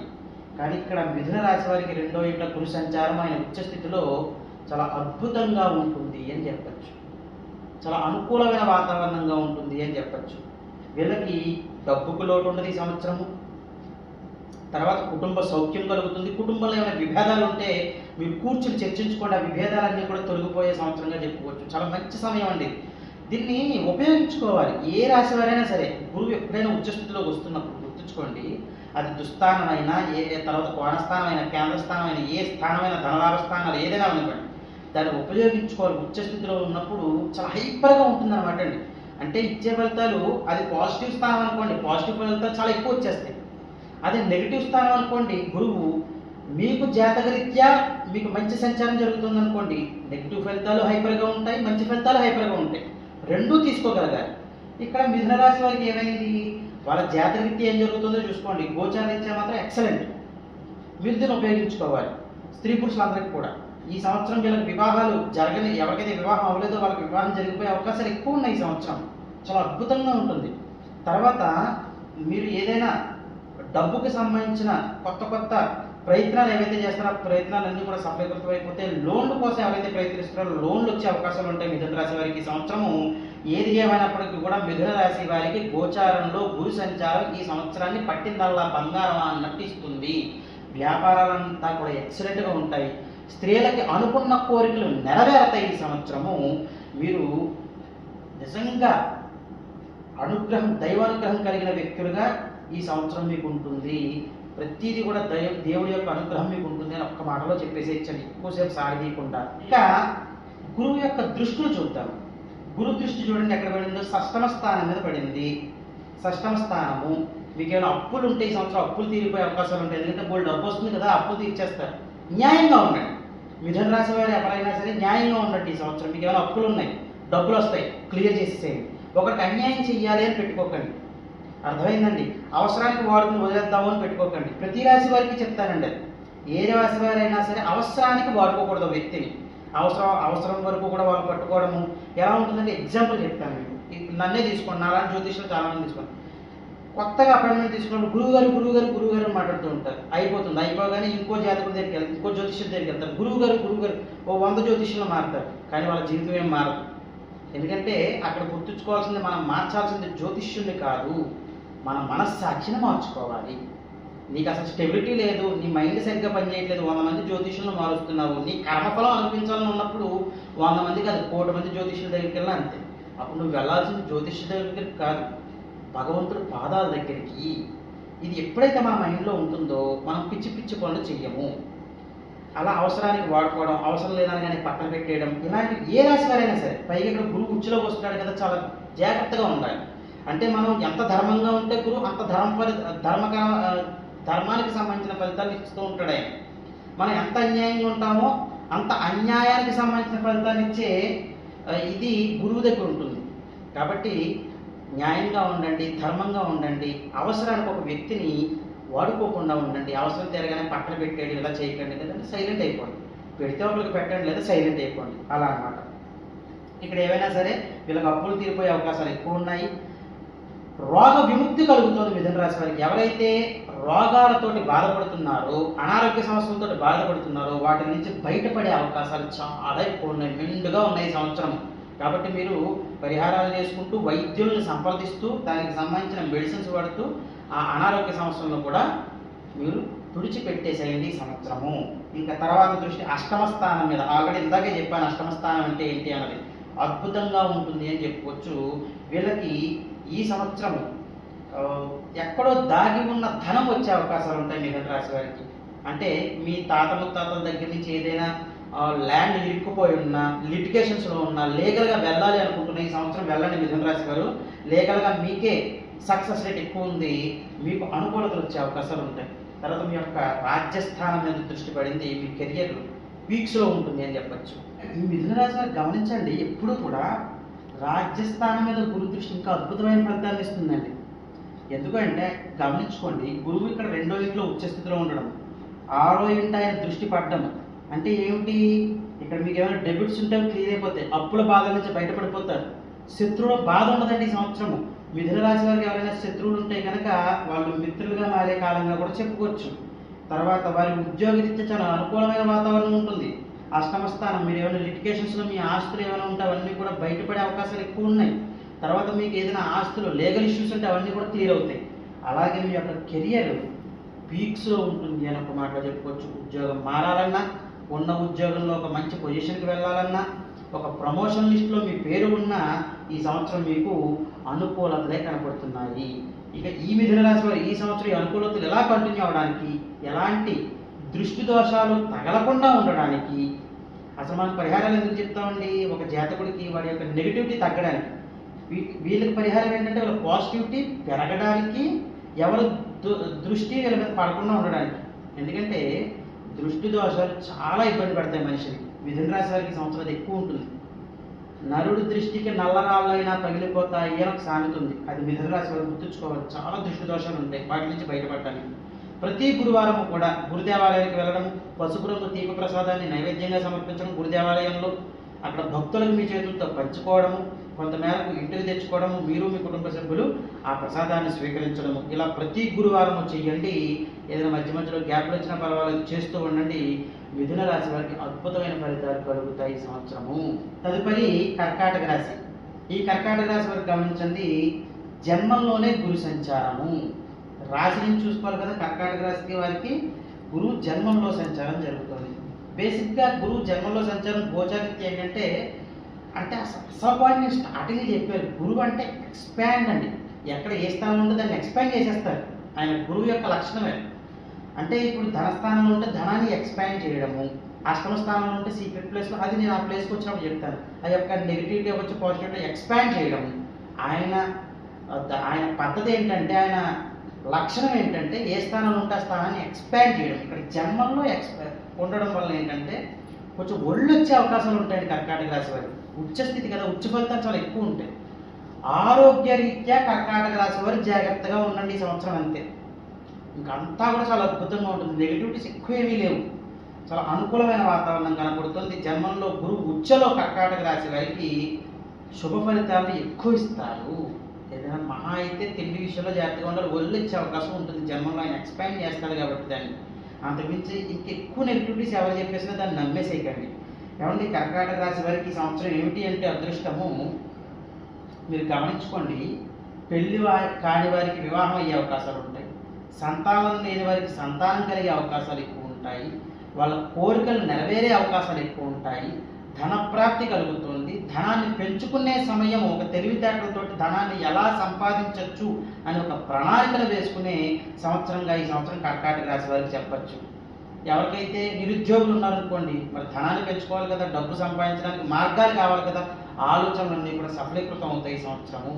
కానీ ఇక్కడ మిథున రాశి వారికి రెండో ఇంట్లో గురు సంచారం ఆయన ఉచ్చ స్థితిలో చాలా అద్భుతంగా ఉంటుంది అని చెప్పచ్చు. చాలా అనుకూలమైన వాతావరణంగా ఉంటుంది అని చెప్పచ్చు. వీళ్ళకి డబ్బుకు లోటు ఉండదు ఈ సంవత్సరము. తర్వాత కుటుంబ సౌఖ్యం కలుగుతుంది. కుటుంబంలో ఏమైనా విభేదాలు ఉంటే మీరు కూర్చుని చర్చించుకోండి. ఆ విభేదాలన్నీ కూడా తొలగిపోయే సంవత్సరంగా చెప్పుకోవచ్చు. చాలా మంచి సమయం అండి. దీన్ని ఉపయోగించుకోవాలి. ఏ రాశి వారైనా సరే, గురువు ఎప్పుడైనా ఉచ్చస్థితిలోకి వస్తున్నప్పుడు గుర్తుంచుకోండి, అది దుస్థానమైనా, తర్వాత కోణస్థానమైన, కేంద్ర స్థానమైన, ఏ స్థానమైన, ధనలాభ స్థానాలు ఏదైనా ఉండండి, దాన్ని ఉపయోగించుకోవాలి. ఉచ్చస్థితిలో ఉన్నప్పుడు చాలా హైపర్గా ఉంటుంది అనమాట అండి. అంటే ఇచ్చే ఫలితాలు, అది పాజిటివ్ స్థానం అనుకోండి, పాజిటివ్ ఫలితాలు చాలా ఎక్కువ వచ్చేస్తాయి. అదే నెగిటివ్ స్థానం అనుకోండి, గురువు మీకు జాతకరీత్యా మీకు మంచి సంచారం జరుగుతుంది అనుకోండి, నెగిటివ్ ఫలితాలు హైపర్గా ఉంటాయి, మంచి ఫలితాలు హైపర్గా ఉంటాయి. రెండూ తీసుకోగలగాలి. ఇక్కడ మిథున రాశి వారికి ఏమైంది? వాళ్ళ జాతకరీత్యా ఏం జరుగుతుందో చూసుకోండి. గోచారరీత్యా మాత్రం ఎక్సలెంట్. మీరు దీన్ని ఉపయోగించుకోవాలి. స్త్రీ పురుషులందరికీ కూడా ఈ సంవత్సరం వీళ్ళకి వివాహాలు జరగని, ఎవరికైతే వివాహం అవ్వలేదో వాళ్ళకి వివాహం జరిగిపోయే అవకాశాలు ఎక్కువ ఉన్నాయి. ఈ సంవత్సరం చాలా అద్భుతంగా ఉంటుంది. తర్వాత మీరు ఏదైనా డబ్బుకి సంబంధించిన కొత్త ప్రయత్నాలు ఏవైతే చేస్తారో ఆ ప్రయత్నాలన్నీ కూడా సఫలీకృతం అయిపోతే, లోన్ల కోసం ఎవరైతే ప్రయత్నిస్తున్నారో లోన్లు వచ్చే అవకాశాలు ఉంటాయి మిథున రాశి వారికి ఈ సంవత్సరము. ఏది ఏమైనప్పటికీ కూడా మిథున రాశి వారికి గోచారంలో గురు సంచారం ఈ సంవత్సరాన్ని పట్టిందల్లా బంగారం అన్నట్టు ఇస్తుంది. వ్యాపారాలంతా కూడా ఎక్సలెంట్గా ఉంటాయి. స్త్రీలకి అనుకున్న కోరికలు నెరవేరుతాయి ఈ సంవత్సరము. మీరు నిజంగా దైవానుగ్రహం కలిగిన వ్యక్తులుగా ఈ సంవత్సరం మీకు ఉంటుంది. ప్రతిదీ కూడా దేవుడి యొక్క అనుగ్రహం మీకు ఉంటుంది అని ఒక్క మాటలో చెప్పేసి ఇచ్చండి, ఎక్కువసేపు సాగదీయకుండా. ఇక గురువు యొక్క దృష్టిని చూద్దాం. గురు దృష్టి చూడండి ఎక్కడ పడిందో, షష్టమ స్థానం మీద పడింది. షష్టమ స్థానము మీకు ఏమైనా అప్పులు ఉంటే ఈ సంవత్సరం అప్పులు తీరిపోయే అవకాశాలు ఉంటాయి. ఎందుకంటే బోల్డ్ డబ్బు వస్తుంది కదా, అప్పులు తీర్చేస్తారు. న్యాయంగా ఉండండి. మిథున రాశి వారు ఎవరైనా సరే న్యాయంగా ఉండండి. ఈ సంవత్సరం మీకు ఏమైనా అప్పులు ఉన్నాయి, డబ్బులు వస్తాయి, క్లియర్ చేసేసేయండి. ఒకరికి అన్యాయం చెయ్యాలి అని పెట్టుకోకండి. అర్థమైందండి? అవసరానికి వాడుకుని వదిలేద్దాము అని పెట్టుకోకండి. ప్రతి రాశి వారికి చెప్తానండి, ఏ రాశి వారైనా సరే అవసరానికి వాడుకోకూడదు వ్యక్తిని. అవసరం వరకు కూడా వాళ్ళు పట్టుకోవడము ఎలా ఉంటుందంటే, ఎగ్జాంపుల్ చెప్తాను మీకు. నన్నే తీసుకోండి, నాలాంటి జ్యోతిష్యులు చాలామంది తీసుకోండి. కొత్తగా అపాయింట్మెంట్ తీసుకున్నప్పుడు గురువు గారు అని మాట్లాడుతూ ఉంటారు. అయిపోగానే ఇంకో జాతకుడి దగ్గరికి వెళ్తారు, ఇంకో జ్యోతిష్యుల దగ్గరికి వెళ్తారు. గురువు గారు ఓ 100 జ్యోతిష్యులు మారుతారు, కానీ వాళ్ళ జీవితం ఏం మారదు. ఎందుకంటే అక్కడ గుర్తుంచుకోవాల్సింది, మనం మార్చాల్సింది జ్యోతిష్యుల్ని కాదు, మన మనస్సాక్షిని మార్చుకోవాలి. నీకు అసలు స్టెబిలిటీ లేదు, నీ మైండ్ సరిగ్గా పనిచేయట్లేదు, 100 మంది జ్యోతిష్యులను మారుస్తున్నావు. నీ కర్మఫలం అనిపించాలని ఉన్నప్పుడు 100 మంది కాదు, 1,000 మంది జ్యోతిష్యుల దగ్గరికి వెళ్ళినా అంతే. అప్పుడు నువ్వు వెళ్ళాల్సింది జ్యోతిష్యుల దగ్గరికి కాదు, భగవంతుడి పాదాల దగ్గరికి. ఇది ఎప్పుడైతే మన మైండ్లో ఉంటుందో మనం పిచ్చి పనులు చెయ్యము. అలా అవసరానికి వాడుకోవడం, అవసరం లేదని పక్కన పెట్టేయడం, ఇలాంటి ఏ రాశి వారైనా సరే. పైగా ఇక్కడ గురువు ఉచ్చులోకి వస్తున్నాడు కదా, చాలా జాగ్రత్తగా ఉండాలి. అంటే మనం ఎంత ధర్మంగా ఉంటే గురువు అంత ధర్మానికి సంబంధించిన ఫలితాలు ఇస్తూ ఉంటాడు ఆయన. మనం ఎంత అన్యాయంగా ఉంటామో అంత అన్యాయానికి సంబంధించిన ఫలితాన్ని ఇచ్చే ఇది గురువు దగ్గర ఉంటుంది. కాబట్టి న్యాయంగా ఉండండి, ధర్మంగా ఉండండి. అవసరానికి ఒక వ్యక్తిని వాడుకోకుండా ఉండండి. అవసరం తిరగానే పక్కన పెట్టేది ఇలా చేయకండి, లేదంటే సైలెంట్ అయిపోండి. పెడితే ఒకరికి పెట్టండి, లేదా సైలెంట్ అయిపోండి, అలా అన్నమాట. ఇక్కడ ఏవైనా సరే వీళ్ళకి అప్పులు తీరిపోయే అవకాశాలు ఎక్కువ ఉన్నాయి. రోగ విముక్తి కలుగుతుంది మిథున రాశి వారికి. ఎవరైతే రోగాలతోటి బాధపడుతున్నారో, అనారోగ్య సమస్యలతో బాధపడుతున్నారో వాటి నుంచి బయటపడే అవకాశాలు చాలా ఎక్కువ ఉన్నాయి, మెండుగా ఉన్నాయి ఈ సంవత్సరం. కాబట్టి మీరు పరిహారాలు చేసుకుంటూ వైద్యులను సంప్రదిస్తూ దానికి సంబంధించిన మెడిసిన్స్ వాడుతూ ఆ అనారోగ్య సమస్యలను కూడా మీరు తుడిచిపెట్టేసేయండి ఈ సంవత్సరము. ఇంకా తర్వాత దృష్టి అష్టమ స్థానం మీద. ఆల్రెడీ ఇందాకే చెప్పాను అష్టమ స్థానం అంటే ఏంటి అన్నది. అద్భుతంగా ఉంటుంది అని చెప్పుకోవచ్చు. వీళ్ళకి ఈ సంవత్సరం ఎక్కడో దాగి ఉన్న ధనం వచ్చే అవకాశాలు ఉంటాయి మిథున రాశి వారికి. అంటే మీ తాత ముత్తాతల దగ్గర నుంచి ఏదైనా ల్యాండ్ ఇరుక్కుపోయి ఉన్న, లిటిగేషన్స్లో ఉన్న, లీగల్గా వెళ్ళాలి అనుకుంటున్న ఈ సంవత్సరం వెళ్ళండి మిథున రాశి వారు. లీగల్గా మీకే సక్సెస్ రేట్ ఎక్కువ ఉంది, మీకు అనుకూలతలు వచ్చే అవకాశాలు ఉంటాయి. తర్వాత మీ యొక్క రాజ్యస్థానం మీద దృష్టి పడింది, మీ కెరియర్ పీక్స్లో ఉంటుంది అని చెప్పచ్చు. ఈ మిథున రాశి వారు గమనించండి, ఎప్పుడు కూడా రాజ్యస్థానం మీద గురు దృష్టి ఇంకా అద్భుతమైన ఫలితాలు ఇస్తుందండి. ఎందుకంటే గమనించుకోండి, గురువు ఇక్కడ 2వ ఇంట్లో ఉచ్చస్థితిలో ఉండడం, 6వ ఇంట ఆయన దృష్టి పడడం అంటే ఏమిటి? ఇక్కడ మీకు ఏమైనా డెబిట్స్ ఉంటే క్లియర్ అయిపోతాయి, అప్పుల బాధ నుంచి బయటపడిపోతారు, శత్రువుల బాధ ఉండదండి ఈ సంవత్సరము. మిథున రాశి వారికి ఎవరైనా శత్రువులు ఉంటే కనుక వాళ్ళు మిత్రులుగా మారే కాలంగా కూడా చెప్పుకోవచ్చు. తర్వాత వారి ఉద్యోగరీత్యా చాలా అనుకూలమైన వాతావరణం ఉంటుంది. అష్టమ స్థానం, మీరు ఏమైనా లిటిగేషన్స్లో మీ ఆస్తులు ఏమైనా ఉంటే అవన్నీ కూడా బయటపడే అవకాశాలు ఎక్కువ ఉన్నాయి. తర్వాత మీకు ఏదైనా ఆస్తులు లీగల్ ఇష్యూస్ ఉంటే అవన్నీ కూడా క్లియర్ అవుతాయి. అలాగే మీ యొక్క కెరియర్ పీక్స్లో ఉంటుంది అని ఒక మాటలో చెప్పుకోవచ్చు. ఉద్యోగం మారాలన్నా, ఉన్న ఉద్యోగంలో ఒక మంచి పొజిషన్కి వెళ్ళాలన్నా, ఒక ప్రమోషన్ లిస్ట్లో మీ పేరు ఉన్నా ఈ సంవత్సరం మీకు అనుకూలతలే కనపడుతున్నాయి. ఇక ఈ మిథున రాశి వారు ఈ సంవత్సరం ఈ అనుకూలతలు ఎలా కంటిన్యూ అవడానికి, ఎలాంటి దృష్టి దోషాలు తగలకుండా ఉండడానికి అసలు మనం పరిహారాలు ఎందుకు చెప్తామండి? ఒక జాతకుడికి వాడి యొక్క నెగిటివిటీ తగ్గడానికి. వీళ్ళకి పరిహారం ఏంటంటే వాళ్ళ పాజిటివిటీ పెరగడానికి, ఎవరు దృష్టి వీళ్ళ మీద పడకుండా ఉండడానికి. ఎందుకంటే దృష్టి దోషాలు చాలా ఇబ్బంది పడతాయి మనిషిని. మిథున రాశి వారికి సంవత్సరం ఎక్కువ ఉంటుంది. నరుడి దృష్టికి నల్లరాళ్ళైనా పగిలిపోతాయి అని ఒక సామెత ఉంది. అది మిథున రాశి వారు గుర్తుంచుకోవాలి. చాలా దృష్టి దోషాలు ఉంటాయి, వాటి నుంచి బయటపడటానికి ప్రతి గురువారం కూడా గురు దేవాలయానికి వెళ్ళడం, పసుపు రంగు తీప ప్రసాదాన్ని నైవేద్యంగా సమర్పించడం, గురు దేవాలయంలో అక్కడ భక్తులకు మీ చేతులతో పంచుకోవడము, కొంతమేరకు ఇంటికి తెచ్చుకోవడము, మీరు మీ కుటుంబ సభ్యులు ఆ ప్రసాదాన్ని స్వీకరించడము, ఇలా ప్రతి గురువారం చేయండి. ఏదైనా మధ్య మధ్యలో గ్యాప్లు వచ్చినా పర్వాలేదు, చేస్తూ ఉండండి. మిథున రాశి వారికి అద్భుతమైన ఫలితాలు కలుగుతాయి ఈ సంవత్సరము. తదుపరి కర్కాటక రాశి. ఈ కర్కాటక రాశి వారికి గమనించండి, జన్మంలోనే గురు సంచారము. రాశి నుంచి చూసుకోవాలి కదా. కర్కాటక రాశికి వారికి గురువు జన్మంలో సంచారం జరుగుతుంది. బేసిక్గా గురువు జన్మంలో సంచారం గోచారీత్య ఏంటంటే, అంటే అసలు పాయింట్ నేను స్టార్టింగ్ చెప్పారు, గురువు అంటే ఎక్స్పాండ్ అండి. ఎక్కడ ఏ స్థానంలో ఉంటే దాన్ని ఎక్స్పాండ్ చేసేస్తారు. ఆయన గురువు యొక్క లక్షణమే. అంటే ఇప్పుడు ధనస్థానంలో ఉంటే ధనాన్ని ఎక్స్పాండ్ చేయడము, అష్టమ స్థానంలో ఉంటే సీక్రెట్ ప్లేస్లో, అది నేను ఆ ప్లేస్కి వచ్చినప్పుడు చెప్తాను, ఆ యొక్క నెగిటివిటీ వచ్చి పాజిటివిటీ ఎక్స్పాండ్ చేయడము. ఆయన పద్ధతి ఏంటంటే, ఆయన లక్షణం ఏంటంటే ఏ స్థానంలో ఉంటే ఆ స్థానాన్ని ఎక్స్పాండ్ చేయడం. ఇక్కడ జన్మంలో ఉండడం వల్ల ఏంటంటే కొంచెం ఒళ్ళు వచ్చే అవకాశాలు ఉంటాయండి కర్కాటక రాశి వారికి. ఉచ్చస్థితి కదా, ఉచ్చ ఫలితాలు చాలా ఎక్కువ ఉంటాయి. ఆరోగ్య రీత్యా కర్కాటక రాశి వారు జాగ్రత్తగా ఉండండి ఈ సంవత్సరం అంతే. ఇంకంతా కూడా చాలా అద్భుతంగా ఉంటుంది. నెగిటివిటీస్ ఎక్కువ ఏమీ లేవు, చాలా అనుకూలమైన వాతావరణం కనపడుతుంది. జన్మంలో గురువు ఉచ్చలో కర్కాటక రాశి వారికి శుభ ఫలితాలను ఎక్కువ ఇస్తారు. ఏదైనా మహా అయితే తిండి విషయంలో జాగ్రత్తగా ఉండాలి, ఒళ్ళు ఇచ్చే అవకాశం ఉంటుంది. జన్మంలో ఆయన ఎక్స్పాండ్ చేస్తాడు కాబట్టి దాన్ని. అంతకుమించి ఇంకెక్కువ నెగిటివిటీస్ ఎవరు చెప్పేసినా దాన్ని నమ్మేసేయకండి. ఏమండి, కర్కాటక రాశి వారికి ఈ సంవత్సరం ఏమిటి అంటే అదృష్టము, మీరు గమనించుకోండి, పెళ్లి కాని వారికి వివాహం అయ్యే అవకాశాలు ఉంటాయి, సంతానం లేని వారికి సంతానం కలిగే అవకాశాలు ఎక్కువ ఉంటాయి, వాళ్ళ కోరికలు నెరవేరే అవకాశాలు ఎక్కువ ఉంటాయి, ధనప్రాప్తి కలుగుతుంది. ధనాన్ని పెంచుకునే సమయం, ఒక తెలివితేటలతో ధనాన్ని ఎలా సంపాదించవచ్చు అని ఒక ప్రణాళికలు వేసుకునే సంవత్సరంగా ఈ సంవత్సరం కర్కాటక రాశి వారికి చెప్పచ్చు. ఎవరికైతే నిరుద్యోగులు ఉన్నారనుకోండి, మరి ధనాన్ని పెంచుకోవాలి కదా, డబ్బు సంపాదించడానికి మార్గాలు కావాలి కదా, ఆలోచనలన్నీ కూడా సఫలీకృతం అవుతాయి ఈ సంవత్సరము.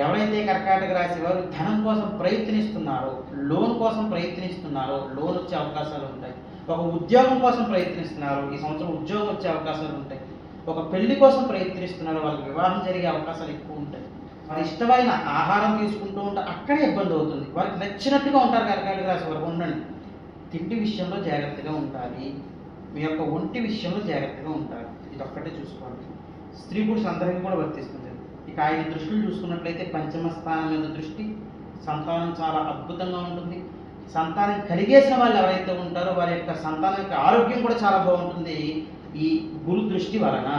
ఎవరైతే కర్కాటక రాశి వారు ధనం కోసం ప్రయత్నిస్తున్నారో, లోన్ కోసం ప్రయత్నిస్తున్నారో లోన్ వచ్చే అవకాశాలు ఉంటాయి. ఒక ఉద్యోగం కోసం ప్రయత్నిస్తున్నారు, ఈ సంవత్సరం ఉద్యోగం వచ్చే అవకాశాలు ఉంటాయి. ఒక పెళ్లి కోసం ప్రయత్నిస్తున్నారు, వాళ్ళకి వివాహం జరిగే అవకాశాలు ఎక్కువ ఉంటాయి. వారి ఇష్టమైన ఆహారం తీసుకుంటూ ఉంటే అక్కడే ఇబ్బంది అవుతుంది. వారికి నచ్చినట్టుగా ఉంటారు కర్కాటక రాశి వారు. ఉండండి, తిండి విషయంలో జాగ్రత్తగా ఉండాలి, మీ యొక్క ఒంటి విషయంలో జాగ్రత్తగా ఉంటారు. ఇది ఒక్కటే చూసుకోండి. స్త్రీ పురుషులు అందరికీ కూడా వర్తిస్తుంది. ఇక ఆయన దృష్టిని చూసుకున్నట్లయితే పంచమ స్థానం మీద దృష్టి, సంతానం చాలా అద్భుతంగా ఉంటుంది. సంతానం కలిగేసిన వాళ్ళు ఎవరైతే ఉంటారో వారి యొక్క సంతానం యొక్క ఆరోగ్యం కూడా చాలా బాగుంటుంది. ఈ గురు దృష్టి వలన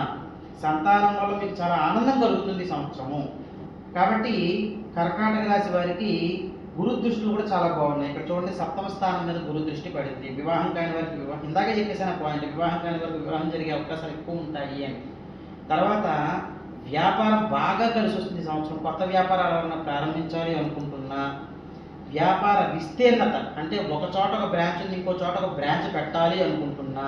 సంతానం వల్ల మీకు చాలా ఆనందం కలుగుతుంది సంవత్సరము. కాబట్టి కర్కాటక రాశి వారికి గురు దృష్టిలు కూడా చాలా బాగున్నాయి. ఇక్కడ చూడండి, సప్తమ స్థానం మీద గురు దృష్టి పడింది. వివాహం కాని వారికి వివాహం, ఇందాక చెప్పేసాను పాయింట్, వివాహం కాని వారికి వివాహం జరిగే అవకాశాలు ఎక్కువ ఉంటాయి అని. తర్వాత వ్యాపారం బాగా కలిసి వస్తుంది ఈ సంవత్సరం. కొత్త వ్యాపారాలు ఏమైనా ప్రారంభించాలి అనుకుంటున్నా, వ్యాపార విస్తీర్ణత అంటే ఒక చోట ఒక బ్రాంచ్ ఉంది, ఇంకో చోట ఒక బ్రాంచ్ పెట్టాలి అనుకుంటున్నా,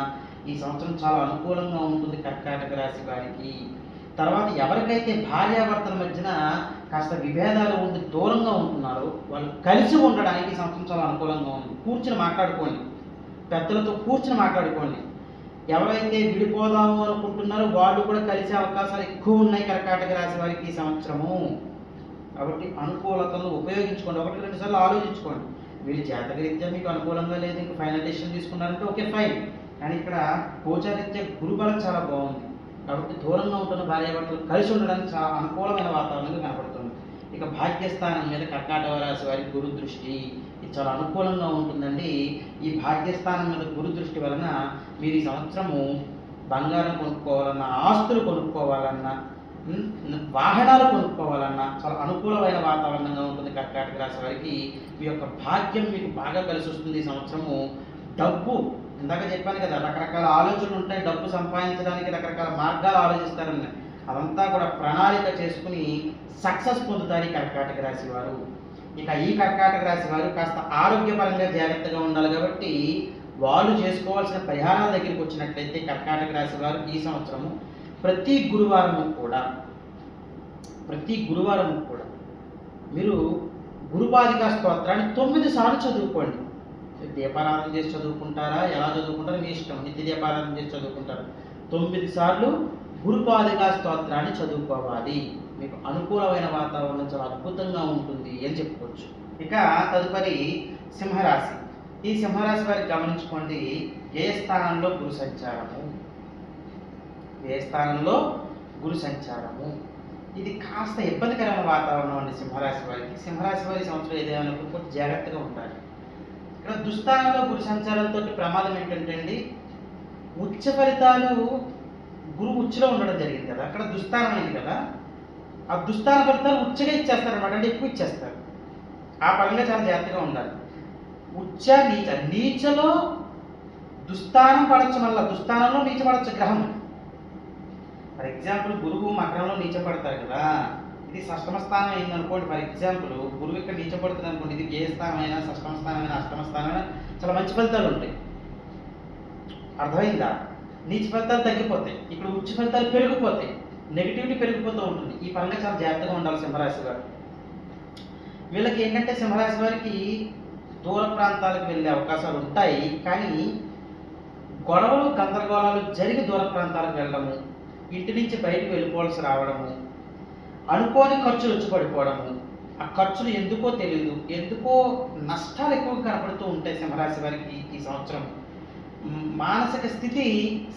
ఈ సంవత్సరం చాలా అనుకూలంగా ఉంటుంది కర్కాటక రాశి వారికి. తర్వాత ఎవరికైతే భార్యాభర్తల మధ్యన కాస్త విభేదాలు ఉండి దూరంగా ఉంటున్నారో వాళ్ళు కలిసి ఉండడానికి ఈ సంవత్సరం చాలా అనుకూలంగా ఉంది. కూర్చుని మాట్లాడుకోండి, పెద్దలతో కూర్చుని మాట్లాడుకోండి. ఎవరైతే విడిపోదాము అనుకుంటున్నారో వాళ్ళు కూడా కలిసే అవకాశాలు ఎక్కువ ఉన్నాయి కర్కాటక రాశి వారికి ఈ సంవత్సరము. కాబట్టి అనుకూలతలను ఉపయోగించుకోండి. 1-2 సార్లు ఆలోచించుకోండి. వీళ్ళు జాతకరీత్యా మీకు అనుకూలంగా లేదు, ఇంకా ఫైనల్ డెసిషన్ తీసుకున్నారంటే ఓకే ఫైన్. కానీ ఇక్కడ గోచారీత్యా గురుబలం చాలా బాగుంది. కాబట్టి దూరంగా ఉంటున్న భార్యాభర్తలు కలిసి ఉండడానికి చాలా అనుకూలమైన వాతావరణంగా కనపడుతుంది. ఇక భాగ్యస్థానం మీద కర్కాటక రాశి వారికి గురు దృష్టి ఇది చాలా అనుకూలంగా ఉంటుందండి. ఈ భాగ్యస్థానం మీద గురు దృష్టి వలన మీరు ఈ సంవత్సరము బంగారం కొనుక్కోవాలన్నా, ఆస్తులు కొనుక్కోవాలన్నా, వాహనాలు కొనుక్కోవాలన్నా చాలా అనుకూలమైన వాతావరణంగా ఉంటుంది కర్కాటక రాశి వారికి. మీ యొక్క భాగ్యం మీకు బాగా కలిసి వస్తుంది ఈ సంవత్సరము. డబ్బు, ఇందాక చెప్పాను కదా, రకరకాల ఆలోచనలు ఉంటాయి. డబ్బు సంపాదించడానికి రకరకాల మార్గాలు ఆలోచిస్తారని, అదంతా కూడా ప్రణాళిక చేసుకుని సక్సెస్ పొందుతారు ఈ కర్కాటక రాశి వారు. ఇక ఈ కర్కాటక రాశి వారు కాస్త ఆరోగ్యపరంగా జాగ్రత్తగా ఉండాలి. కాబట్టి వాళ్ళు చేసుకోవాల్సిన పరిహారాల దగ్గరికి వచ్చినట్లయితే కర్కాటక రాశి వారు ఈ సంవత్సరము ప్రతి గురువారము కూడా మీరు గురుపాదికా స్తోత్రాన్ని 9 సార్లు చదువుకోండి. దీపారాధన చేసి చదువుకుంటారా, ఎలా చదువుకుంటారో మీ ఇష్టం. నిత్య దీపారాధన చేసి చదువుకుంటారు. 9 సార్లు గురుపాదికా స్తోత్రాన్ని చదువుకోవాలి. మీకు అనుకూలమైన వాతావరణం చాలా అద్భుతంగా ఉంటుంది అని చెప్పుకోవచ్చు. ఇక తదుపరి సింహరాశి. ఈ సింహరాశి వారికి గమనించుకోండి, ఏ స్థానంలో గురు సంచారము, ఇది కాస్త ఇబ్బందికరమైన వాతావరణం అండి సింహరాశి వారికి. సింహరాశి వారి సంవత్సరం ఏదైనా కొంచెం జాగ్రత్తగా ఉండాలి. ఇక్కడ దుస్థానంలో గురు సంచారంతో ప్రమాదం ఏంటంటే అండి, ఉచ్చ ఫలితాలు గురువు ఉచ్చులో ఉండడం జరిగింది కదా, అక్కడ దుస్థానం అయింది కదా, ఆ దుస్థాన ఫలితాలు ఉచ్చగా ఇచ్చేస్తారనమాట, అంటే ఎక్కువ ఇచ్చేస్తారు. ఆ పరంగా చాలా జాగ్రత్తగా ఉండాలి. ఉచ్చ నీచలో దుస్థానం పడచ్చు, మళ్ళీ దుస్థానంలో నీచ పడచ్చు గ్రహం. ఫర్ ఎగ్జాంపుల్ గురువు మకరంలో నీచ పడతారు కదా, ఇది షష్టమ స్థానం అయింది అనుకోండి. ఫర్ ఎగ్జాంపుల్ గురువు ఇక్కడ నీచ పడుతుంది అనుకోండి, ఇది ఏ స్థానం అయినా, షష్టమ స్థానం అయినా, అష్టమ స్థానం అయినా చాలా మంచి ఫలితాలు ఉంటాయి. అర్థమైందా? నీచ ఫలితాలు తగ్గిపోతాయి, ఇక్కడ ఉచ్చ ఫలితాలు పెరిగిపోతాయి, నెగిటివిటీ పెరిగిపోతూ ఉంటుంది. ఈ పరంగా చాలా జాగ్రత్తగా ఉండాలి సింహరాశి వారు. వీళ్ళకి ఏంటంటే సింహరాశి వారికి దూర ప్రాంతాలకు వెళ్ళే అవకాశాలు ఉంటాయి. కానీ గొడవలు గందరగోళాలు జరిగి దూర ప్రాంతాలకు వెళ్ళడము, ఇంటి నుంచి బయటకు వెళ్ళిపోవాల్సి రావడము, అనుకోని ఖర్చులు వచ్చి పడిపోవడము, ఆ ఖర్చులు ఎందుకో తెలియదు, ఎందుకో నష్టాలు ఎక్కువ కనపడుతూ ఉంటాయి సింహరాశి వారికి ఈ సంవత్సరం. మానసిక స్థితి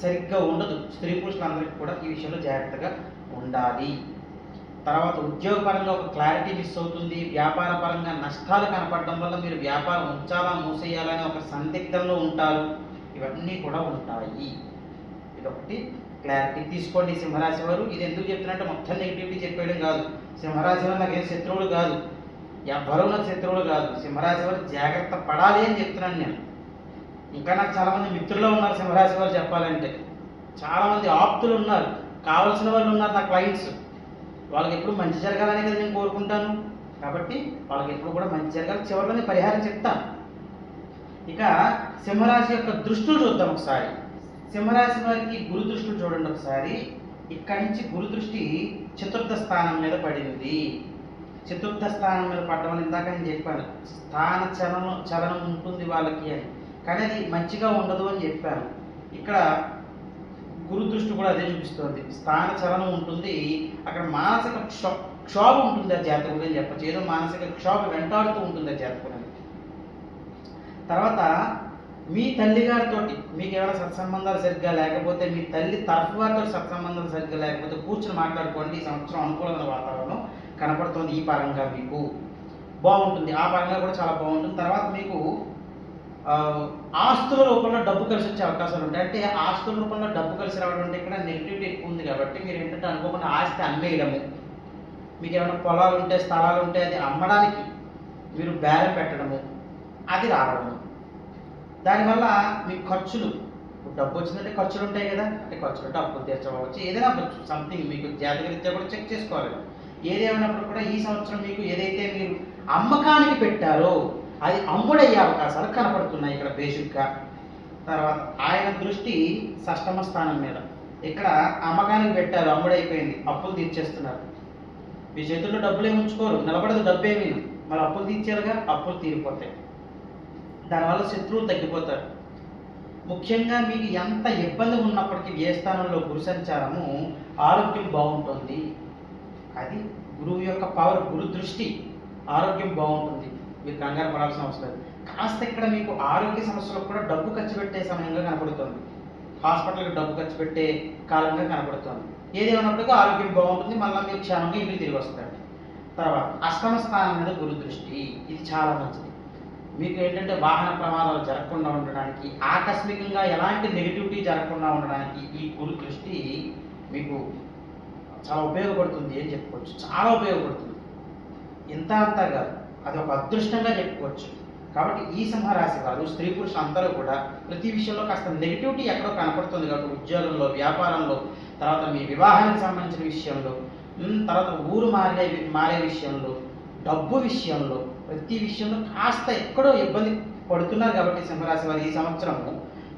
సరిగ్గా ఉండదు. స్త్రీ పురుషులందరికీ కూడా ఈ విషయంలో జాగ్రత్తగా ఉండాలి. తర్వాత ఉద్యోగపరంగా ఒక క్లారిటీ మిస్ అవుతుంది. వ్యాపార పరంగా నష్టాలు కనపడడం వల్ల మీరు వ్యాపారం ఉంచాలా మూసేయాలని ఒక సందిగ్ధంలో ఉంటారు. ఇవన్నీ కూడా ఉంటాయి. ఇదొకటి క్లారిటీ తీసుకోండి సింహరాశి వారు. ఇది ఎందుకు చెప్తున్నట్టే మొత్తం నెగిటివిటీ చెప్పేయడం కాదు. సింహరాశి వారు నాకేం శత్రువులు కాదు, ఎవ్వరూ నాకు శత్రువులు కాదు. సింహరాశి వారు జాగ్రత్త పడాలి అని చెప్తున్నాను నేను. ఇంకా నాకు చాలామంది మిత్రులు ఉన్నారు సింహరాశి వారు చెప్పాలంటే, చాలామంది ఆప్తులు ఉన్నారు, కావాల్సిన వాళ్ళు ఉన్నారు నా క్లయింట్స్. వాళ్ళకి ఎప్పుడు మంచి జరగాలనే కదా నేను కోరుకుంటాను. కాబట్టి వాళ్ళకి ఎప్పుడు కూడా మంచి జరగాలి. చివరిలోనే పరిహారం చెప్తాను. ఇక సింహరాశి యొక్క దృష్టిలు చూద్దాం ఒకసారి. సింహరాశి వారికి గురు దృష్టిలు చూడండి ఒకసారి. ఇక్కడి నుంచి గురు దృష్టి చతుర్థ స్థానం మీద పడింది. చతుర్థ స్థానం మీద పడడం అని ఇందాక నేను చెప్పాను, స్థాన చలనం ఉంటుంది వాళ్ళకి అని, కానీ అది మంచిగా ఉండదు అని చెప్పాను. ఇక్కడ గురు దృష్టి కూడా అదే చూపిస్తుంది. స్థాన చలనం ఉంటుంది, అక్కడ మానసిక క్షోభ ఉంటుంది ఆ జాతకుడు అని చెప్పచ్చు. ఏదో మానసిక క్షోభ వెంటాడుతూ ఉంటుంది ఆ జాతకుడు. తర్వాత మీ తల్లిగారితోటి మీకు ఏమైనా సత్సంబంధాలు సరిగ్గా లేకపోతే, మీ తల్లి తరఫు వారితో సత్సంబంధాలు సరిగ్గా లేకపోతే కూర్చొని మాట్లాడుకోండి. ఈ సంవత్సరం అనుకూలమైన వాతావరణం కనపడుతుంది. ఈ పరంగా మీకు బాగుంటుంది, ఆ పరంగా కూడా చాలా బాగుంటుంది. తర్వాత మీకు ఆస్తుల రూపంలో డబ్బు కలిసి వచ్చే అవకాశాలు ఉంటాయి. అంటే ఆస్తుల రూపంలో డబ్బు కలిసి రావడం అంటే ఇక్కడ నెగిటివిటీ ఎక్కువ ఉంది కాబట్టి మీరు ఏంటంటే అనుకోకుండా ఆస్తి అమ్మేయడము, మీకు ఏమైనా పొలాలు ఉంటే స్థలాలు ఉంటే అది అమ్మడానికి మీరు బేరం పెట్టడము, అది రావడము. దానివల్ల మీ ఖర్చులు, డబ్బు వచ్చిందంటే ఖర్చులు ఉంటాయి కదా, అంటే ఖర్చులు అంటే అప్పులు తీర్చవచ్చు, ఏదైనా అవ్వచ్చు. సంథింగ్ మీకు జాతకరీత్యా కూడా చెక్ చేసుకోవాలి. ఏదేమైనప్పుడు కూడా ఈ సంవత్సరం మీకు ఏదైతే మీరు అమ్మకానికి పెట్టారో అది అమ్ముడయ్యే అవకాశాలు కనపడుతున్నాయి ఇక్కడ బేసిక్గా. తర్వాత ఆయన దృష్టి షష్టమ స్థానం మీద. ఇక్కడ అమ్మకానికి పెట్టారు, అమ్ముడైపోయింది, అప్పులు తీర్చేస్తున్నారు. మీ చేతుల్లో డబ్బులు ఏమి ఉంచుకోరు, నిలబడదు డబ్బేమీ, మరి అప్పులు తీర్చారుగా, అప్పులు తీరిపోతాయి. దానివల్ల శత్రువులు తగ్గిపోతారు. ముఖ్యంగా మీకు ఎంత ఇబ్బంది ఉన్నప్పటికీ ఏ స్థానంలో గురు సంచారము ఆరోగ్యం బాగుంటుంది. అది గురువు యొక్క పవర్, గురు దృష్టి, ఆరోగ్యం బాగుంటుంది. మీరు కంగారు పడాల్సిన అవసరం లేదు. కాస్త ఇక్కడ మీకు ఆరోగ్య సమస్యలకు కూడా డబ్బు ఖర్చు పెట్టే సమయంగా కనపడుతుంది, హాస్పిటల్కి డబ్బు ఖర్చు పెట్టే కాలంగా కనపడుతుంది. ఏదేమైనప్పటికీ ఆరోగ్యం బాగుంటుంది, మళ్ళీ మీరు క్షేమంగా ఇంటికి తిరిగి వస్తారు. తర్వాత అష్టమ స్థానం మీద గురు దృష్టి, ఇది చాలా మంచిది. మీకు ఏంటంటే వాహన ప్రమాదాలు జరగకుండా ఉండడానికి, ఆకస్మికంగా ఎలాంటి నెగిటివిటీ జరగకుండా ఉండడానికి ఈ గురు దృష్టి మీకు చాలా ఉపయోగపడుతుంది అని చెప్పుకోవచ్చు. చాలా ఉపయోగపడుతుంది, ఇంత అంతా కాదు, అది ఒక అదృష్టంగా చెప్పుకోవచ్చు. కాబట్టి ఈ సింహరాశి వారు, స్త్రీ పురుషులు అందరూ కూడా ప్రతి విషయంలో కాస్త నెగిటివిటీ ఎక్కడో కనపడుతుంది కాబట్టి ఉద్యోగంలో, వ్యాపారంలో, తర్వాత మీ వివాహానికి సంబంధించిన విషయంలో, తర్వాత ఊరు మారే విషయంలో, డబ్బు విషయంలో, ప్రతి విషయంలో కాస్త ఎక్కడో ఇబ్బంది పడుతున్నారు. కాబట్టి సింహరాశి వారు ఈ సంవత్సరము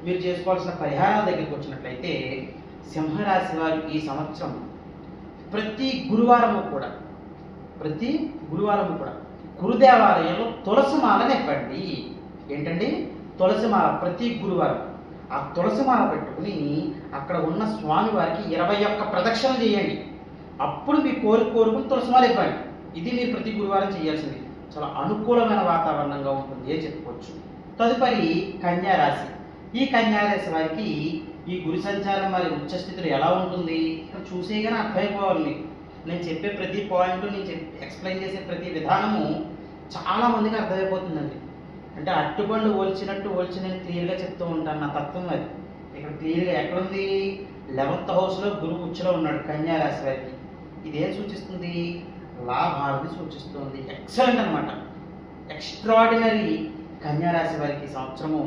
మీరు చేసుకోవాల్సిన పరిహారాల దగ్గరికి వచ్చినట్లయితే, సింహరాశి వారు ఈ సంవత్సరం ప్రతి గురువారము కూడా గురుదేవాలయంలో తులసిమాలని ఇవ్వండి. ఏంటండి? తులసిమాల. ప్రతి గురువారం ఆ తులసిమాల పెట్టుకుని అక్కడ ఉన్న స్వామి వారికి 21 ప్రదక్షిణలు చేయండి. అప్పుడు మీ కోరుకుని తులసిమాల ఇవ్వండి. ఇది మీరు ప్రతి గురువారం చేయాల్సింది. చాలా అనుకూలమైన వాతావరణంగా ఉంటుంది అని చెప్పుకోవచ్చు. తదుపరి కన్యారాశి. ఈ కన్యారాశి వారికి ఈ గురు సంచారం మరి ఉచ్చస్థితిలో ఎలా ఉంటుంది చూసేగానే అర్థమైపోవాలి మీకు. నేను చెప్పే ప్రతి పాయింట్, నేను ఎక్స్ప్లెయిన్ చేసే ప్రతి విధానము చాలా మందికి అర్థమైపోతుందండి. అంటే అట్టుపండు ఓల్చినట్టు క్లియర్గా చెప్తూ ఉంటాను, నా తత్వం అది. ఇక్కడ క్లియర్గా ఎక్కడుంది? 11th హౌస్లో గురువు ఉచ్చులో ఉన్నాడు కన్యారాశి వారికి. ఇదేం సూచిస్తుంది? లాభాలని సూచిస్తుంది. ఎక్సలెంట్ అనమాట, ఎక్స్ట్రాడినరీ. కన్యారాశి వారికి సంవత్సరము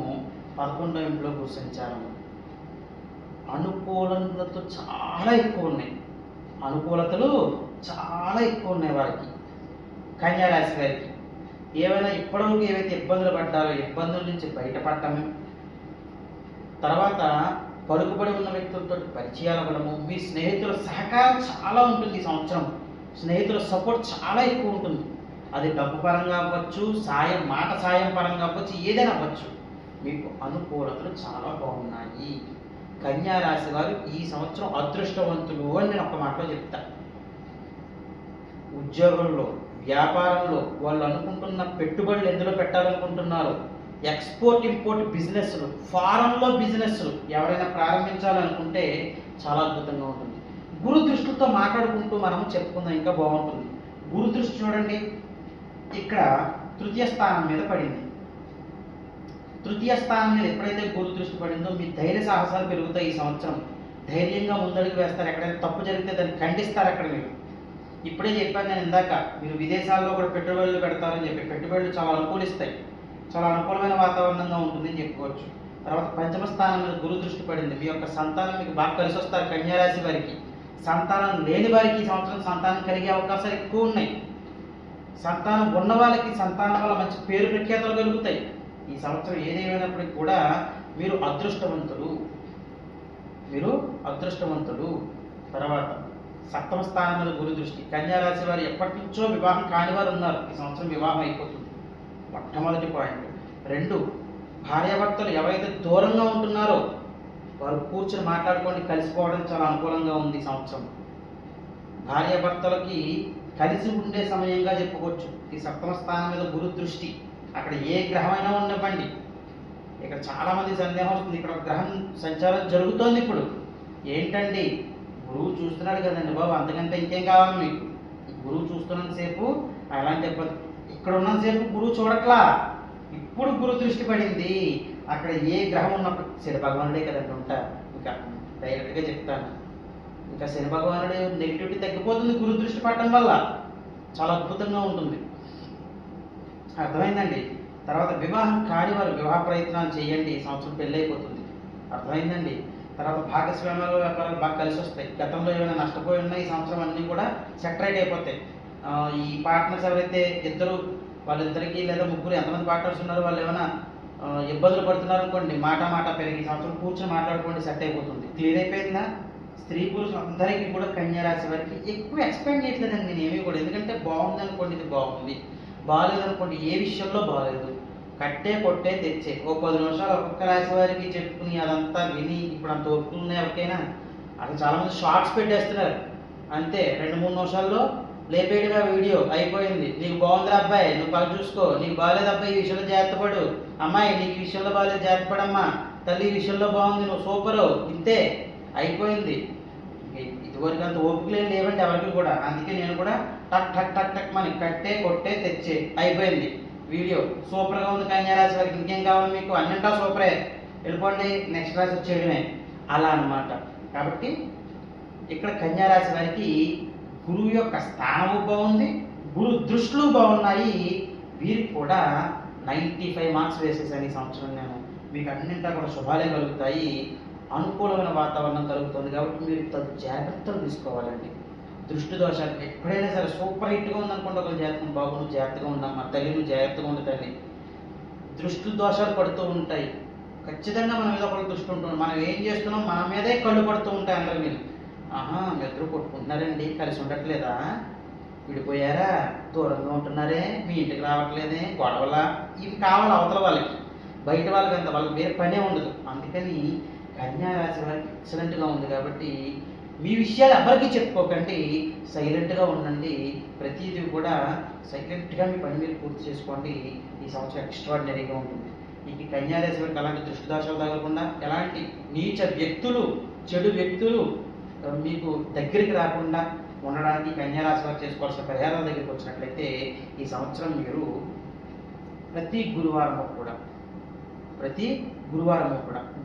11వ ఇంట్లో గురు సంచారము అనుకూలతలు చాలా ఎక్కువ ఉన్నాయి. వారికి కన్యారాశి వారికి. ఏవైనా ఇప్పటివరకు ఏవైతే ఇబ్బందులు పడ్డారో ఇబ్బందుల నుంచి బయటపడటము, తర్వాత పలుకుబడి ఉన్న వ్యక్తులతో పరిచయాలు అవ్వడము, మీ స్నేహితుల సహకారం చాలా ఉంటుంది. ఈ సంవత్సరం స్నేహితుల సపోర్ట్ చాలా ఎక్కువ ఉంటుంది. అది డబ్బు పరంగా అవ్వచ్చు, మాట సాయం పరంగా అవ్వచ్చు, ఏదైనా అవ్వచ్చు. మీకు అనుకూలతలు చాలా బాగున్నాయి. కన్యారాశి వారు ఈ సంవత్సరం అదృష్టవంతులు అని నేను ఒక మాటలో చెప్తా. ఉద్యోగంలో, వ్యాపారంలో వాళ్ళు అనుకుంటున్న పెట్టుబడులు ఎందులో పెట్టాలనుకుంటున్నారు, ఎక్స్పోర్ట్ ఇంపోర్ట్ బిజినెస్లు, ఫారెన్లో బిజినెస్లు ఎవరైనా ప్రారంభించాలనుకుంటే చాలా అద్భుతంగా ఉంటుంది. గురు దృష్టితో మాట్లాడుకుంటూ మనం చెప్పుకుందాం, ఇంకా బాగుంటుంది. గురు దృష్టి చూడండి, ఇక్కడ తృతీయ స్థానం మీద పడింది. తృతీయ స్థానం మీద ఎప్పుడైతే గురు దృష్టి పడిందో మీ ధైర్య సాహసాలు పెరుగుతాయి. ఈ సంవత్సరం ధైర్యంగా ముందడుగు వేస్తారు. ఎక్కడైనా తప్పు జరిగితే దాన్ని ఖండిస్తారు. అక్కడ మీరు ఇప్పుడే చెప్పాను నేను ఇందాక, మీరు విదేశాల్లో కూడా పెట్టుబడులు పెడతారని చెప్పి, పెట్టుబడులు చాలా అనుకూలిస్తాయి, చాలా అనుకూలమైన వాతావరణంగా ఉంటుందని చెప్పుకోవచ్చు. తర్వాత పంచమ స్థానం మీద గురు దృష్టి పడింది. మీ యొక్క సంతానం మీకు బాగా కలిసి వస్తారు. కన్యారాశి వారికి, సంతానం లేని వారికి ఈ సంవత్సరం సంతానం కలిగే అవకాశాలు ఎక్కువ ఉన్నాయి. సంతానం ఉన్న వాళ్ళకి సంతానం వల్ల మంచి పేరు ప్రఖ్యాతలు కలుగుతాయి. ఈ సంవత్సరం ఏదేమైనప్పటికీ కూడా మీరు అదృష్టవంతులు. తర్వాత సప్తమ స్థానం మీద గురు దృష్టి. కన్యారాశి వారు ఎప్పటి నుంచో వివాహం కాని వారు ఉన్నారు, ఈ సంవత్సరం వివాహం అయిపోతుంది. మొట్టమొదటి పాయింట్. 2, భార్యాభర్తలు ఎవరైతే దూరంగా ఉంటున్నారో వారు కూర్చొని మాట్లాడుకొని కలిసిపోవడం చాలా అనుకూలంగా ఉంది. ఈ సంవత్సరం భార్యాభర్తలకి కలిసి ఉండే సమయంగా చెప్పుకోవచ్చు. ఈ సప్తమ స్థానం మీద గురు దృష్టి. అక్కడ ఏ గ్రహమైనా ఉండవండి, ఇక్కడ చాలా మంది సందేహం వస్తుంది. ఇక్కడ ఒక గ్రహం సంచారం జరుగుతోంది ఇప్పుడు. ఏంటండి, గురువు చూస్తున్నాడు కదండి బాబు, అంతకంటే ఇంకేం కావాలి మీకు? గురువు చూస్తున్నంతసేపు అలాంటి ఇక్కడ ఉన్నంతసేపు గురువు చూడట్లా. ఇప్పుడు గురు దృష్టి పడింది. అక్కడ ఏ గ్రహం ఉన్నప్పుడు శని భగవానుడే కదండి ఉంటారు. ఇంకా డైరెక్ట్గా చెప్తాను, ఇంకా శని భగవానుడే నెగిటివిటీ తగ్గిపోతుంది గురు దృష్టి పడటం వల్ల. చాలా అద్భుతంగా ఉంటుంది. అర్థమైందండి? తర్వాత వివాహం కాని వారు వివాహ ప్రయత్నాలు చేయండి, ఈ సంవత్సరం పెళ్ళి అయిపోతుంది. అర్థమైందండి? తర్వాత భాగస్వామ్యాలు వ్యాపారాలు బాగా కలిసి వస్తాయి. గతంలో ఏమైనా నష్టపోయి ఉన్నా ఈ సంవత్సరం అన్నీ కూడా సెటరేట్ అయిపోతాయి. ఈ పార్ట్నర్స్ ఎవరైతే వాళ్ళిద్దరికి లేదా ముగ్గురు ఎంతమంది పార్ట్నర్స్ ఉన్నారో వాళ్ళు ఏమైనా ఇబ్బందులు పడుతున్నారు అనుకోండి, మాట పెరిగి ఈ సంవత్సరం కూర్చొని మాట్లాడుకోండి, సెట్ అయిపోతుంది. క్లియర్ అయిపోయిందా? స్త్రీ పురుషులు అందరికీ కూడా కన్యా రాశి వారికి ఎక్కువ ఎక్స్పెక్ట్ చేయట్లేదండి నేను ఏమీ కూడా. ఎందుకంటే బాగుంది అనుకోండి, ఇది బాగుంది, బాగాలేదు అనుకోండి, ఏ విషయంలో బాగాలేదు, కట్టే కొట్టే తెచ్చే. ఓ 10 నిమిషాలు ఒక్కొక్క రాశి వారికి చెప్పుకుని అదంతా విని ఇప్పుడు అంత ఒప్పుకున్నాయి ఎవరికైనా. అసలు చాలామంది షార్ట్స్ పెట్టేస్తున్నారు, అంతే 2-3 నిమిషాల్లో లేపేడుగా వీడియో అయిపోయింది. నీకు బాగుందిరా అబ్బాయి, నువ్వు పని చూసుకో, నీకు బాగాలేదు అబ్బాయి ఈ విషయంలో జాగ్రత్త పడు, అమ్మాయి నీకు ఈ విషయంలో బాగాలేదు జాగ్రత్త పడమ్మా, తల్లి ఈ విషయంలో బాగుంది నువ్వు సూపరు, ఇంతే అయిపోయింది. ఇదివరకు అంత ఓపికలేం లేవండి ఎవరికి కూడా. అందుకే నేను కూడా టక్ టక్ టక్ టక్ మని కట్టే కొట్టే తెచ్చే అయిపోయింది వీడియో. సూపర్గా ఉంది కన్యా రాశి వారికి, ఇంకేం కావాలి మీకు? అన్నింటా సూపరే, వెళ్ళిపోండి నెక్స్ట్ రాశి వచ్చేయడమే, అలా అన్నమాట. కాబట్టి ఇక్కడ కన్యా రాశి వారికి గురువు యొక్క స్థానము బాగుంది, గురు దృష్టిలు బాగున్నాయి. వీరికి కూడా 95 మార్క్స్ వేసేసాను ఈ సంవత్సరం నేను. మీకు అన్నింటా కూడా శుభాలే కలుగుతాయి, అనుకూలమైన వాతావరణం కలుగుతుంది. కాబట్టి మీరు తగు జాగ్రత్తలు తీసుకోవాలండి. దృష్టి దోషాలు ఎప్పుడైనా సరే సూపర్ హిట్గా ఉందనుకోండి ఒకరు జాతకం, బాబు నువ్వు జాగ్రత్తగా ఉండమ్మా, తల్లి నువ్వు జాగ్రత్తగా ఉంది తల్లి. దృష్టి దోషాలు పడుతూ ఉంటాయి, ఖచ్చితంగా మన మీద ఒకళ్ళు దృష్టి ఉంటుంది. మనం ఏం చేస్తున్నాం మన మీదే కళ్ళు పడుతూ ఉంటాయి అందరి మీద. మీ ఇద్దరు కొట్టుకుంటున్నారండి, కలిసి ఉండట్లేదా, విడిపోయారా, దూరంగా ఉంటున్నారే, మీ ఇంటికి రావట్లేదే, గొడవల, ఇవి కావాలి అవతల వాళ్ళకి. బయట వాళ్ళకి అంత వాళ్ళకి వేరే పనే ఉండదు. అందుకని కన్యా రాశి వారికి ఎక్సలెంట్గా ఉంది. కాబట్టి మీ విషయాలు ఎవరికి చెప్పుకోకండి, సైలెంట్గా ఉండండి. ప్రతిదీ కూడా సైలెంట్గా మీ పని మీరు పూర్తి చేసుకోండి. ఈ సంవత్సరం ఎక్స్ట్రాడినరీగా ఉంటుంది. ఈ కన్యా రాశి వారికి అలాంటి దృష్టి దోషాలు తగలకుండా, ఎలాంటి నీచ వ్యక్తులు, చెడు వ్యక్తులు మీకు దగ్గరికి రాకుండా ఉండడానికి కన్యా రాశి వారు చేసుకోవాల్సిన పరిహారాల దగ్గరికి వచ్చినట్లయితే ఈ సంవత్సరం మీరు ప్రతి గురువారము కూడా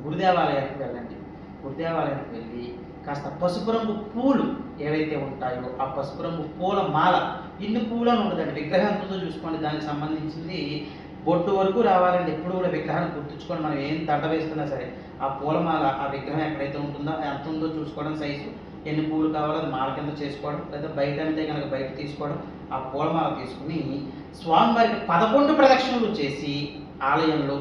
గురుదేవాలయానికి వెళ్ళండి. గురుదేవాలయానికి వెళ్ళి కాస్త పసుపు రంగు పూలు ఏవైతే ఉంటాయో ఆ పసుపు రంగు పూల మాల, ఇన్ని పూలు అని ఉండదండి, విగ్రహం ఎంత ఉందో చూసుకోండి, దానికి సంబంధించింది బొట్టు వరకు రావాలండి. ఎప్పుడు కూడా విగ్రహాన్ని గుర్తుంచుకొని మనం ఏం దండ వేస్తున్నా సరే ఆ పూలమాల ఆ విగ్రహం ఎక్కడైతే ఉంటుందో ఎంత ఉందో చూసుకోవడం, సైజు ఎన్ని పూలు కావాలో అది మాల కింద చేసుకోవడం, లేదా బయట అంటే కనుక బయట తీసుకోవడం. ఆ పూలమాల తీసుకుని స్వామివారికి 11 ప్రదక్షిణలు చేసి ఆలయంలో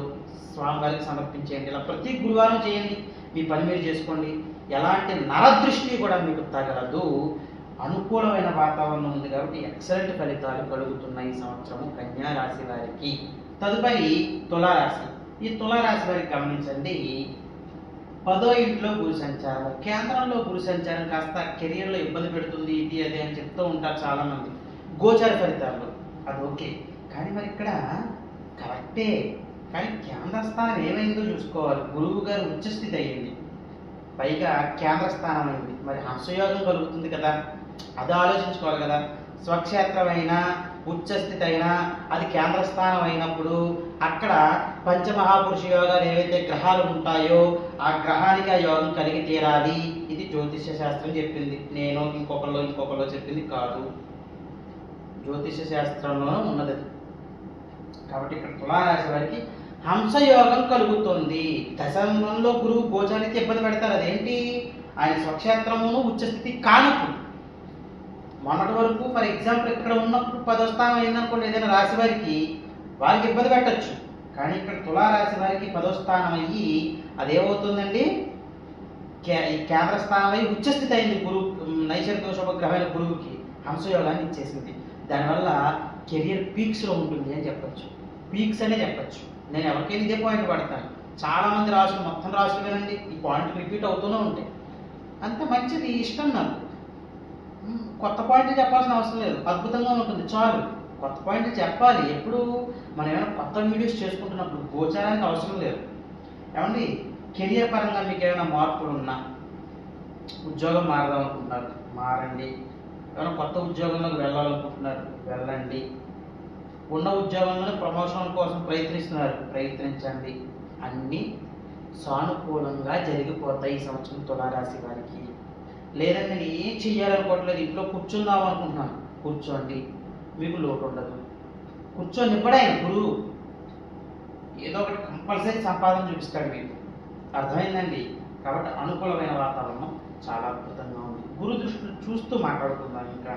స్వామివారికి సమర్పించేయండి. ఇలా ప్రతి గురువారం చేయండి, మీ పని మీరు చేసుకోండి. ఎలాంటి నరదృష్టి కూడా మీకు తగలదు. అనుకూలమైన వాతావరణం ఉంది కాబట్టి ఎక్సలెంట్ ఫలితాలు కలుగుతున్నాయి ఈ సంవత్సరము కన్యా రాశి వారికి. తదుపరి తులారాశి. ఈ తులారాశి వారికి గమనించండి, 10వ ఇంట్లో గురు సంచారం, కేంద్రంలో గురు సంచారం కాస్త కెరియర్లో ఇబ్బంది పెడుతుంది, ఇది అది అని చెప్తూ ఉంటారు చాలామంది గోచార ఫలితాల్లో. అది ఓకే, కానీ మరి ఇక్కడ కరెక్టే, కానీ కేంద్ర స్థానం ఏమైందో చూసుకోవాలి. గురువు గారు ఉచ్చస్థితి అయ్యింది, పైగా కేంద్ర స్థానం అయింది, మరి హంసయోగం కలుగుతుంది కదా, అది ఆలోచించుకోవాలి కదా. స్వక్షేత్రమైనా ఉచ్చస్థితి అయినా అది కేంద్ర స్థానం అయినప్పుడు అక్కడ పంచమహాపురుష యోగాలు ఏవైతే గ్రహాలు ఉంటాయో ఆ గ్రహానికి ఆ యోగం కలిగి తీరాలి. ఇది జ్యోతిష్య శాస్త్రం చెప్పింది, నేను ఇంకొకళ్ళు చెప్పింది కాదు, జ్యోతిష్య శాస్త్రంలో ఉన్నది. కాబట్టి ఇక్కడ తులారాశి వారికి హంసయోగం కలుగుతుంది. దశమంలో గురువు గోచారానికి ఇబ్బంది పెడతారు, అదేంటి ఆయన స్వక్షేత్రమును ఉచ్చస్థితి కానప్పుడు. మొన్నటి వరకు ఫర్ ఎగ్జాంపుల్ ఇక్కడ ఉన్నప్పుడు 10వ స్థానం అయిందనుకోండి ఏదైనా రాశి వారికి ఇబ్బంది పెట్టచ్చు. కానీ ఇక్కడ తులారాశి వారికి 10వ స్థానం అయ్యి అదేమవుతుందండి, ఈ కేంద్ర స్థానం అయ్యి ఉచ్చస్థితి అయింది. నైసర్గిక శుభగ్రహమైన గురువుకి హంసయోగాన్ని ఇచ్చేసింది. దానివల్ల కెరియర్ పీక్స్లో ఉంటుంది అని చెప్పచ్చు, పీక్స్ అనే చెప్పచ్చు. నేను ఎవరికైనా ఇదే పాయింట్ పడతాను. చాలామంది రాసులు మొత్తం రాసులు వినండి, ఈ పాయింట్ రిపీట్ అవుతూనే ఉంటాయి. అంత మంచిది, ఇష్టం నాకు. కొత్త పాయింట్లు చెప్పాల్సిన అవసరం లేదు, అద్భుతంగా ఉంటుంది చాలు. కొత్త పాయింట్లు చెప్పాలి ఎప్పుడు మనం ఏమైనా కొత్త వీడియోస్ చేసుకుంటున్నప్పుడు, గోచారానికి అవసరం లేదు. ఏమండి కెరియర్ పరంగా మీకు ఏమైనా మార్పులు ఉన్నా, ఉద్యోగం మారదాం అనుకుంటున్నారు మారండి, ఏమైనా కొత్త ఉద్యోగంలోకి వెళ్ళాలనుకుంటున్నారు వెళ్ళండి, ఉన్న ఉద్యోగంలోనే ప్రమోషన్ కోసం ప్రయత్నిస్తున్నారు ప్రయత్నించండి, అన్నీ సానుకూలంగా జరిగిపోతాయి ఈ సంవత్సరం తులారాశి వారికి. లేదంటే నేను ఏం చెయ్యాలనుకోవట్లేదు, ఇంట్లో కూర్చుందాం అనుకుంటున్నాను, కూర్చోండి, మీకు లోటు ఉండదు. కూర్చొని ఇవ్వడాయన గురువు ఏదో ఒకటి కంపల్సరీ సంపాదన చూపిస్తాడు మీకు, అర్థమైందండి. కాబట్టి అనుకూలమైన వాతావరణం చాలా అద్భుతంగా ఉంది. గురు దృష్టిని చూస్తూ మాట్లాడుకుందాం ఇంకా.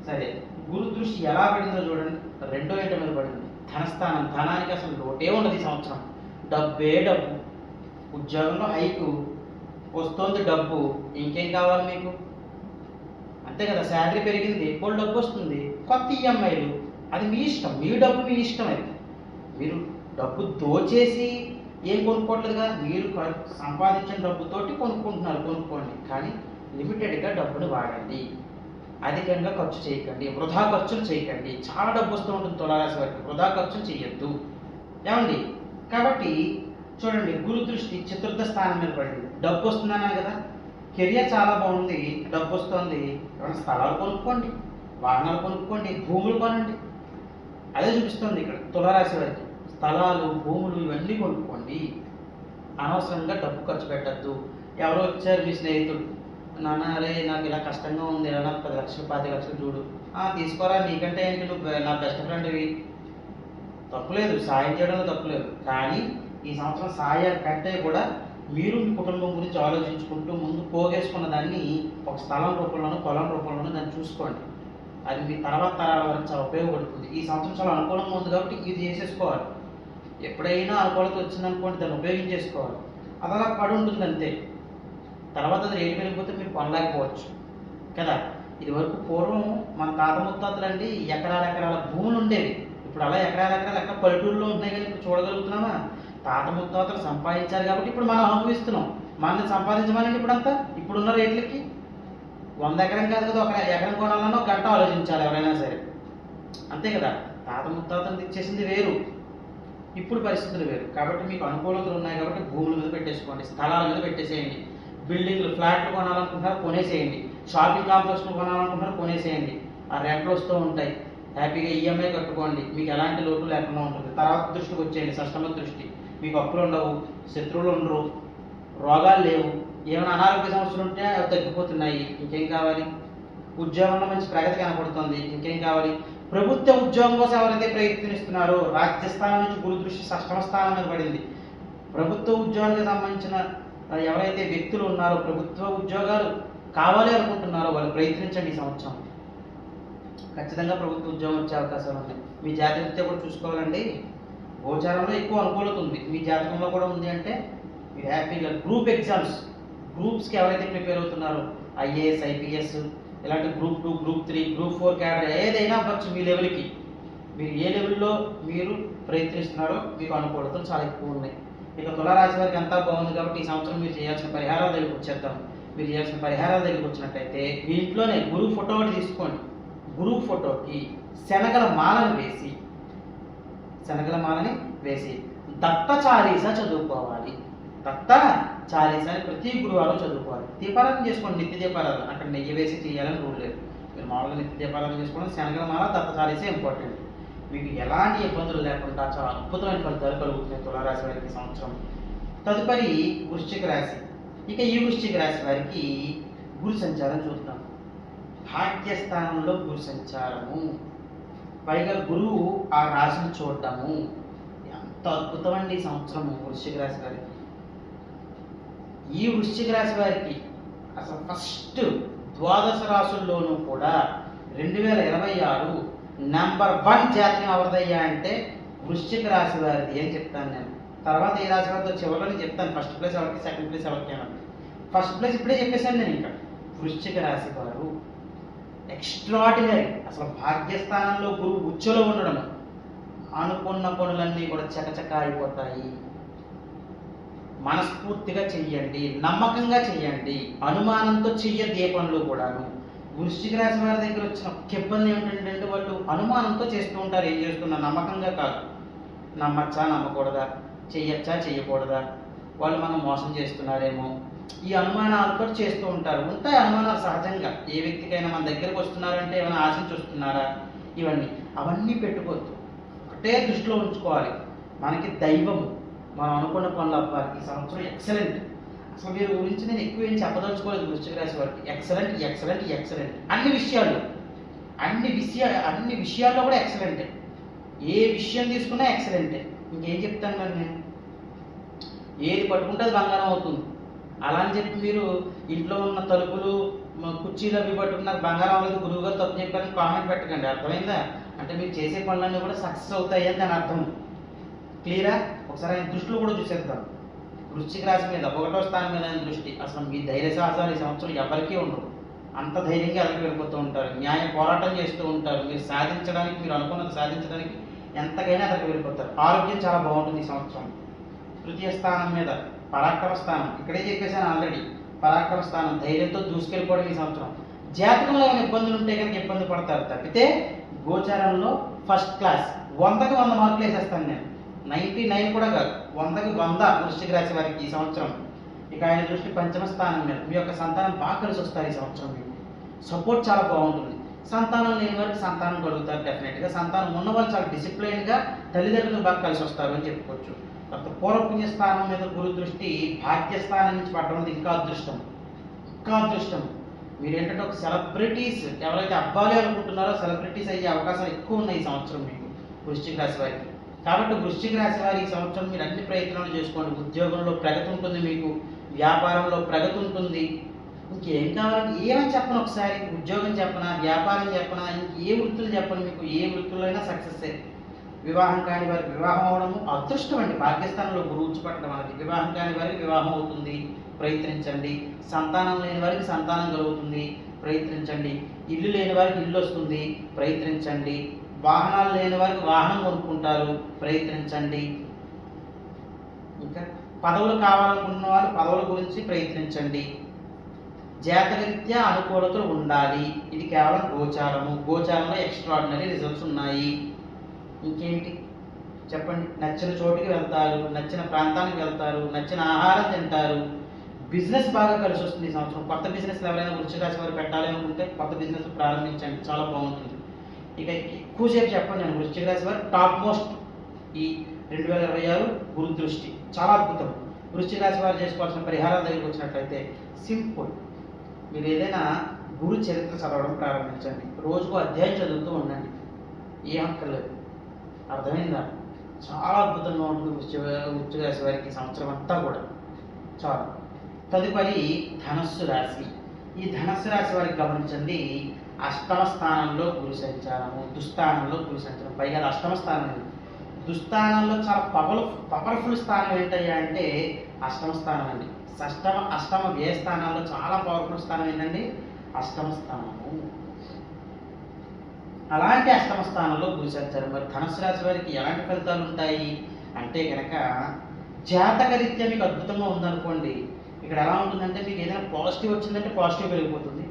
సరే, గురు దృష్టి ఎలా పడిందో చూడండి, 2వ ఇంటి మీద పడింది, ధనస్థానం. ధనానికి అసలు లోటే ఉండదు ఈ సంవత్సరం, డబ్బే డబ్బు. ఉద్యోగంలో హైకు వస్తుంది, డబ్బు, ఇంకేం కావాలి మీకు? అంతే కదా, శాలరీ పెరిగింది, ఇప్పుడు డబ్బు వస్తుంది, కొత్త ఈఎంఐలు, అది మీ ఇష్టం, మీ డబ్బు మీ ఇష్టం. అది మీరు డబ్బు దోచేసి ఏం కొనుక్కోవట్లేదుగా, మీరు సంపాదించిన డబ్బుతోటి కొనుక్కుంటున్నారు, కొనుక్కోండి, కానీ లిమిటెడ్గా డబ్బును వాడండి, అధికంగా ఖర్చు చేయకండి, వృధా ఖర్చులు చేయకండి. చాలా డబ్బు వస్తూ ఉంటుంది తులారాశి వారికి, వృధా ఖర్చులు చేయొద్దు, ఏమండి. కాబట్టి చూడండి, గురు దృష్టి 4వ స్థానం మీద పడింది, డబ్బు వస్తుందన్నాను కదా, కెరియర్ చాలా బాగుంది, డబ్బు వస్తుంది, ఏమైనా స్థలాలు కొనుక్కోండి, వాహనాలు కొనుక్కోండి, భూములు కొనండి, అదే చూపిస్తుంది ఇక్కడ తులారాశి వారికి. స్థలాలు, భూములు ఇవన్నీ కొనుక్కోండి, అనవసరంగా డబ్బు ఖర్చు పెట్టద్దు. ఎవరో వచ్చారు మీ స్నేహితుడు, నాన్న అరే నాకు ఇలా కష్టంగా ఉంది, ఏమన్నా 10 లక్షలు 20 లక్షలు చూడు, తీసుకోరా, నీకంటే ఏంటి, నువ్వు నా బెస్ట్ ఫ్రెండ్ ఇవి, తప్పులేదు, సాయం చేయడంలో తప్పులేదు. కానీ ఈ సంవత్సరం సాయం కంటే కూడా మీరు మీ కుటుంబం గురించి ఆలోచించుకుంటూ ముందు పోగేసుకున్న దాన్ని ఒక స్థలం రూపంలోనూ పొలం రూపంలోనూ దాన్ని చూసుకోండి, అది మీ తర్వాత తరాల వరకు చాలా ఉపయోగపడుతుంది. ఈ సంవత్సరం చాలా అనుకూలంగా ఉంది కాబట్టి ఇది చేసేసుకోవాలి, ఎప్పుడైనా అనుకూలత వచ్చిందనుకోండి దాన్ని ఉపయోగించేసుకోవాలి, అది అలా పడి ఉంటుంది అంతే. తర్వాత అది రేటు పెరిగిపోతే మీరు కొనలేకపోవచ్చు కదా. ఇది వరకు పూర్వం మన తాత ముత్తాతలు అండి ఎకరాల భూములు ఉండేవి, ఇప్పుడు అలా ఎకరాల ఎక్కడ పల్లెటూరులో ఉంటున్నాయి, కానీ ఇప్పుడు చూడగలుగుతున్నామా? తాత ముత్తాతలు సంపాదించారు కాబట్టి ఇప్పుడు మనం అనుభవిస్తున్నాం, మనల్ని సంపాదించమని ఇప్పుడంతా ఇప్పుడున్న రేట్లకి 100 ఎకరం కాదు కదా, ఒక ఎకరం కొనాలన్నా ఒక గంట ఆలోచించాలి ఎవరైనా సరే, అంతే కదా. తాత ముత్తాతలు ఇచ్చేసింది వేరు, ఇప్పుడు పరిస్థితులు వేరు. కాబట్టి మీకు అనుకూలతలు ఉన్నాయి కాబట్టి భూముల మీద పెట్టేసుకోండి, స్థలాల మీద పెట్టేసేయండి, బిల్డింగ్లు ఫ్లాట్లు కొనాలనుకుంటున్నారు కొనేసేయండి, షాపింగ్ కాంప్లెక్స్లు కొనాలనుకుంటున్నారు కొనేసేయండి, ఆ రెంట్లు వస్తూ ఉంటాయి, హ్యాపీగా ఈఎంఐ కట్టుకోండి, మీకు ఎలాంటి లోటు లేకుండా ఉంటుంది. తర్వాత దృష్టికి వచ్చేయండి, షష్టమ దృష్టి, మీకు అప్పులు ఉండవు, శత్రువులు ఉండరు, రోగాలు లేవు, ఏమైనా అనారోగ్య సమస్యలు ఉంటే అవి తగ్గిపోతున్నాయి, ఇంకేం కావాలి? ఉద్యోగంలో మంచి ప్రగతి కనపడుతుంది, ఇంకేం కావాలి? ప్రభుత్వ ఉద్యోగం కోసం ఎవరైతే ప్రయత్నిస్తున్నారో రాజ్యస్థానం నుంచి గురు దృష్టి 6వ స్థానం మీద పడింది, ప్రభుత్వ ఉద్యోగానికి సంబంధించిన ఎవరైతే వ్యక్తులు ఉన్నారో ప్రభుత్వ ఉద్యోగాలు కావాలి అనుకుంటున్నారో వాళ్ళు ప్రయత్నించండి, ఈ సంవత్సరం ఖచ్చితంగా ప్రభుత్వ ఉద్యోగం వచ్చే అవకాశాలు ఉన్నాయి. మీ జాతకరీత్యా కూడా చూసుకోవాలండి, గోచారంలో ఎక్కువ అనుకూలత ఉంది, మీ జాతకంలో కూడా ఉంది అంటే మీరు హ్యాపీగా గ్రూప్ ఎగ్జామ్స్, గ్రూప్స్కి ఎవరైతే ప్రిపేర్ అవుతున్నారో ఐఏఎస్ ఐపీఎస్ ఇలాంటి గ్రూప్ 2 గ్రూప్ 3 గ్రూప్ 4 క్యాడర్ ఏదైనా అవ్వచ్చు, మీ లెవెల్కి మీరు ఏ లెవెల్లో మీరు ప్రయత్నిస్తున్నారో మీకు అనుకూలతలు చాలా ఎక్కువ ఉన్నాయి. ఇక తులారాశి వారికి అంతా బాగుంది కాబట్టి ఈ సంవత్సరం మీరు చేయాల్సిన పరిహారాల దగ్గరికి వచ్చేద్దాం. మీరు చేయాల్సిన పరిహారాల దగ్గరికి వచ్చినట్టయితే మీ ఇంట్లోనే గురువు ఫోటో ఒకటి తీసుకోండి, గురువు ఫోటోకి శనగల మాలని వేసి దత్త చాలీసా చదువుకోవాలి, దత్త చాలీసాని ప్రతి గురువారం చదువుకోవాలి. దీపారాధన చేసుకోండి, నిత్య దీపారాధన, అక్కడ నెయ్యి వేసి చేయాలని రూల్ లేదు, మీరు మామూలుగా నిత్య దీపారాధన చేసుకోండి. శనగల మాల దత్త చాలీసే ఇంపార్టెంట్, మీకు ఎలాంటి ఇబ్బందులు లేకుండా చాలా అద్భుతమైన ఫలితాలు కలుగుతున్నాయి తులారాశి వారికి సంవత్సరం. తదుపరి వృశ్చిక రాశి. ఇక ఈ వృశ్చిక రాశి వారికి గురు సంచారం చూద్దాం. భాగ్యస్థానంలో గురు సంచారము, పైగా గురువు ఆ రాశిని చూడటము, ఎంత అద్భుతమండి ఈ సంవత్సరము వృశ్చిక రాశి వారికి. ఈ వృశ్చిక రాశి వారికి అసలు ఫస్ట్ 12 రాశుల్లోనూ కూడా 2026 నెంబర్ 1 జాతకం ఎవరిదయ్యా అంటే వృశ్చిక రాశి వారిది అని చెప్తాను నేను. తర్వాత ఏ రాశి వారితో చివరిలో చెప్తాను, ఫస్ట్ ప్లేస్ ఎవరికి సెకండ్ ప్లేస్ ఎవరికి అని. ఫస్ట్ ప్లేస్ ఇప్పుడే చెప్పేశాను నేను. ఇంకా వృశ్చిక రాశి వారు ఎక్స్ట్రాడినరీ, అసలు భాగ్యస్థానంలో గురువు ఉచ్చలో ఉండడం, అనుకున్న పనులన్నీ కూడా చకచకా అయిపోతాయి. మనస్ఫూర్తిగా చెయ్యండి, నమ్మకంగా చెయ్యండి, అనుమానంతో చెయ్యద్దు ఏ పనులు కూడాను. వృశ్చిక రాశి వారి దగ్గర వచ్చిన ఇబ్బంది ఏమిటంటే వాళ్ళు అనుమానంతో చేస్తూ ఉంటారు, ఏం చేస్తున్నా నమ్మకంగా కాదు. నమ్మచ్చా నమ్మకూడదా, చెయ్యొచ్చా చెయ్యకూడదా, వాళ్ళు మనం మోసం చేస్తున్నారేమో, ఈ అనుమానాలతో చేస్తూ ఉంటారు. ఉంటాయి అనుమానాలు సహజంగా, ఏ వ్యక్తికైనా మన దగ్గరకు వస్తున్నారంటే ఏమైనా ఆశించి వస్తున్నారా, అవన్నీ పెట్టుకోవద్దు. ఒకటే దృష్టిలో ఉంచుకోవాలి, మనకి దైవం మనం అనుకున్న పనులు అవ్వాలి. ఈ సంవత్సరం ఎక్సలెంట్. అసలు వీరి గురించి నేను ఎక్కువ ఏం చెప్పదలుచుకోలేదు. వృశ్చిక రాశి వారికి ఎక్సలెంట్ ఎక్సలెంట్ ఎక్సలెంట్ అన్ని విషయాల్లో కూడా ఎక్సలెంటే. ఏ విషయం తీసుకున్నా ఎక్సలెంటే. ఇంకేం చెప్తాను మరి నేను? ఏది పట్టుకుంటే అది బంగారం అవుతుంది. అలా అని చెప్పి మీరు ఇంట్లో ఉన్న తలుపులు కుర్చీలు అవి పట్టుకున్నారు బంగారం అవ్వలేదు, గురువు గారు తప్పు చెప్పారని కామెంట్ పెట్టకండి. అర్థమైందా? అంటే మీరు చేసే పనులన్నీ కూడా సక్సెస్ అవుతాయి అని దాని అర్థం. క్లియరా? ఒకసారి ఆయన దృష్టిలో కూడా చూసేద్దాం. వృశ్చిక రాశి మీద 1వ స్థానం మీద ఆయన దృష్టి. అసలు మీ ధైర్య సాహసాలు ఈ సంవత్సరం ఎవరికీ ఉండవు. అంత ధైర్యంగా ఎదరికి వెళ్ళిపోతూ ఉంటారు, న్యాయ పోరాటం చేస్తూ ఉంటారు. మీరు సాధించడానికి, మీరు అనుకున్నది సాధించడానికి ఎంతకైనా ఎదరికి వెళ్ళిపోతారు. ఆరోగ్యం చాలా బాగుంటుంది ఈ సంవత్సరం. 3వ స్థానం మీద పరాక్రమ స్థానం. ఇక్కడే చెప్పేశాను ఆల్రెడీ, పరాక్రమ స్థానం. ధైర్యంతో దూసుకెళ్ళిపోవడం ఈ సంవత్సరం. జాతకంలో ఏమైనా ఇబ్బందులు ఉంటే కనుక ఇబ్బంది పడతారు తప్పితే గోచారంలో ఫస్ట్ క్లాస్. 100కి 100 మార్కులు వేసేస్తాను నేను. 99 కూడా కాదు, 100కి 100 వృశ్చిక రాశి వారికి ఈ సంవత్సరం. ఇక ఆయన దృష్టి 5వ స్థానం మీద. మీ యొక్క సంతానం బాగా కలిసి వస్తారు ఈ సంవత్సరం. మీకు సపోర్ట్ చాలా బాగుంటుంది. సంతానం లేని వారికి సంతానం కలుగుతారు డెఫినెట్గా. సంతానం ఉన్న వాళ్ళు చాలా డిసిప్లైన్గా తల్లిదండ్రులు బాగా కలిసి వస్తారు అని చెప్పుకోవచ్చు. తర్వాత పూర్వపుణ్య స్థానం మీద గురు దృష్టి భాగ్యస్థానం నుంచి పడడం ఇంకా అదృష్టం. మీరు ఏంటంటే ఒక సెలబ్రిటీస్ ఎవరైతే అవ్వాలి అనుకుంటున్నారో సెలబ్రిటీస్ అయ్యే అవకాశాలు ఎక్కువ ఉన్నాయి ఈ సంవత్సరం మీకు వృశ్చిక రాశి వారికి. కాబట్టి వృశ్చిక రాశి వారి ఈ సంవత్సరం మీరు అన్ని ప్రయత్నాలు చేసుకోండి. ఉద్యోగంలో ప్రగతి ఉంటుంది, మీకు వ్యాపారంలో ప్రగతి ఉంటుంది. ఇంకేం కావాలంటే ఏమని చెప్పను, ఒకసారి ఉద్యోగం చెప్పనా, వ్యాపారం చెప్పనా, ఇంకే వృత్తులు చెప్పను, మీకు ఏ వృత్తుల్లో అయినా సక్సెస్. వివాహం కాని వారికి వివాహం అవడము అదృష్టం అండి. భాగ్యస్థానంలో గురువు పట్టడం అనేది. వివాహం కాని వారికి వివాహం అవుతుంది, ప్రయత్నించండి. సంతానం లేని వారికి సంతానం కలుగుతుంది, ప్రయత్నించండి. ఇల్లు లేని వారికి ఇల్లు వస్తుంది, ప్రయత్నించండి. వాహనాలు లేని వారికి వాహనం కొనుక్కుంటారు, ప్రయత్నించండి. ఇంకా పదవులు కావాలనుకున్న వారు పదవుల గురించి ప్రయత్నించండి. జాతకరీత్యా అనుకూలతలు ఉండాలి. ఇది కేవలం గోచారంలో ఎక్స్ట్రాడినరీ రిజల్ట్స్ ఉన్నాయి. ఇంకేంటి చెప్పండి? నచ్చిన చోటుకి వెళ్తారు, నచ్చిన ప్రాంతానికి వెళ్తారు, నచ్చిన ఆహారం తింటారు. బిజినెస్ బాగా కలిసి వస్తుంది ఈ సంవత్సరం. కొత్త బిజినెస్ ఎవరైనా వృశ్చిక రాశి వారు పెట్టాలి అనుకుంటే కొత్త బిజినెస్ ప్రారంభించండి, చాలా బాగుంటుంది. ఇక ఎక్కువసేపు చెప్పండి నేను, వృశ్చిక రాశి వారు టాప్ మోస్ట్ ఈ 2026 గురు దృష్టి చాలా అద్భుతం. వృశ్చిక రాశి వారు చేసుకోవాల్సిన పరిహారాల దగ్గరికి వచ్చినట్లయితే సింపుల్. మీరు ఏదైనా గురు చరిత్ర చదవడం ప్రారంభించండి. రోజుకు అధ్యాయం చదువుతూ ఉండండి, ఏం అక్కర్లేదు. అర్థమైందా? చాలా అద్భుతంగా ఉంటుంది వృశ్చిక రాశి వారికి సంవత్సరం అంతా కూడా చాలా. తదుపరి ధనస్సు రాశి. ఈ ధనస్సు రాశి వారికి గమనించండి, 8వ స్థానంలో గురు సంచారము, దుస్థానంలో గురు సంచారం. పైగా 8వ స్థానం. దుస్థానంలో చాలా పవర్ఫుల్ స్థానం ఏంటయ్యా అంటే 8వ స్థానం అండి. అష్టమ వ్యయ స్థానాల్లో చాలా పవర్ఫుల్ స్థానం ఏంటండి 8వ స్థానము. అలాంటి 8వ స్థానంలో గురు సంచారం. మరి ధనుసు రాశి వారికి ఎలాంటి ఫలితాలు ఉంటాయి అంటే కనుక జాతకరీత్యా మీకు అద్భుతంగా ఉందనుకోండి. ఇక్కడ ఎలా ఉంటుందంటే మీకు ఏదైనా పాజిటివ్ వచ్చిందంటే పాజిటివ్ పెరిగిపోతుంది,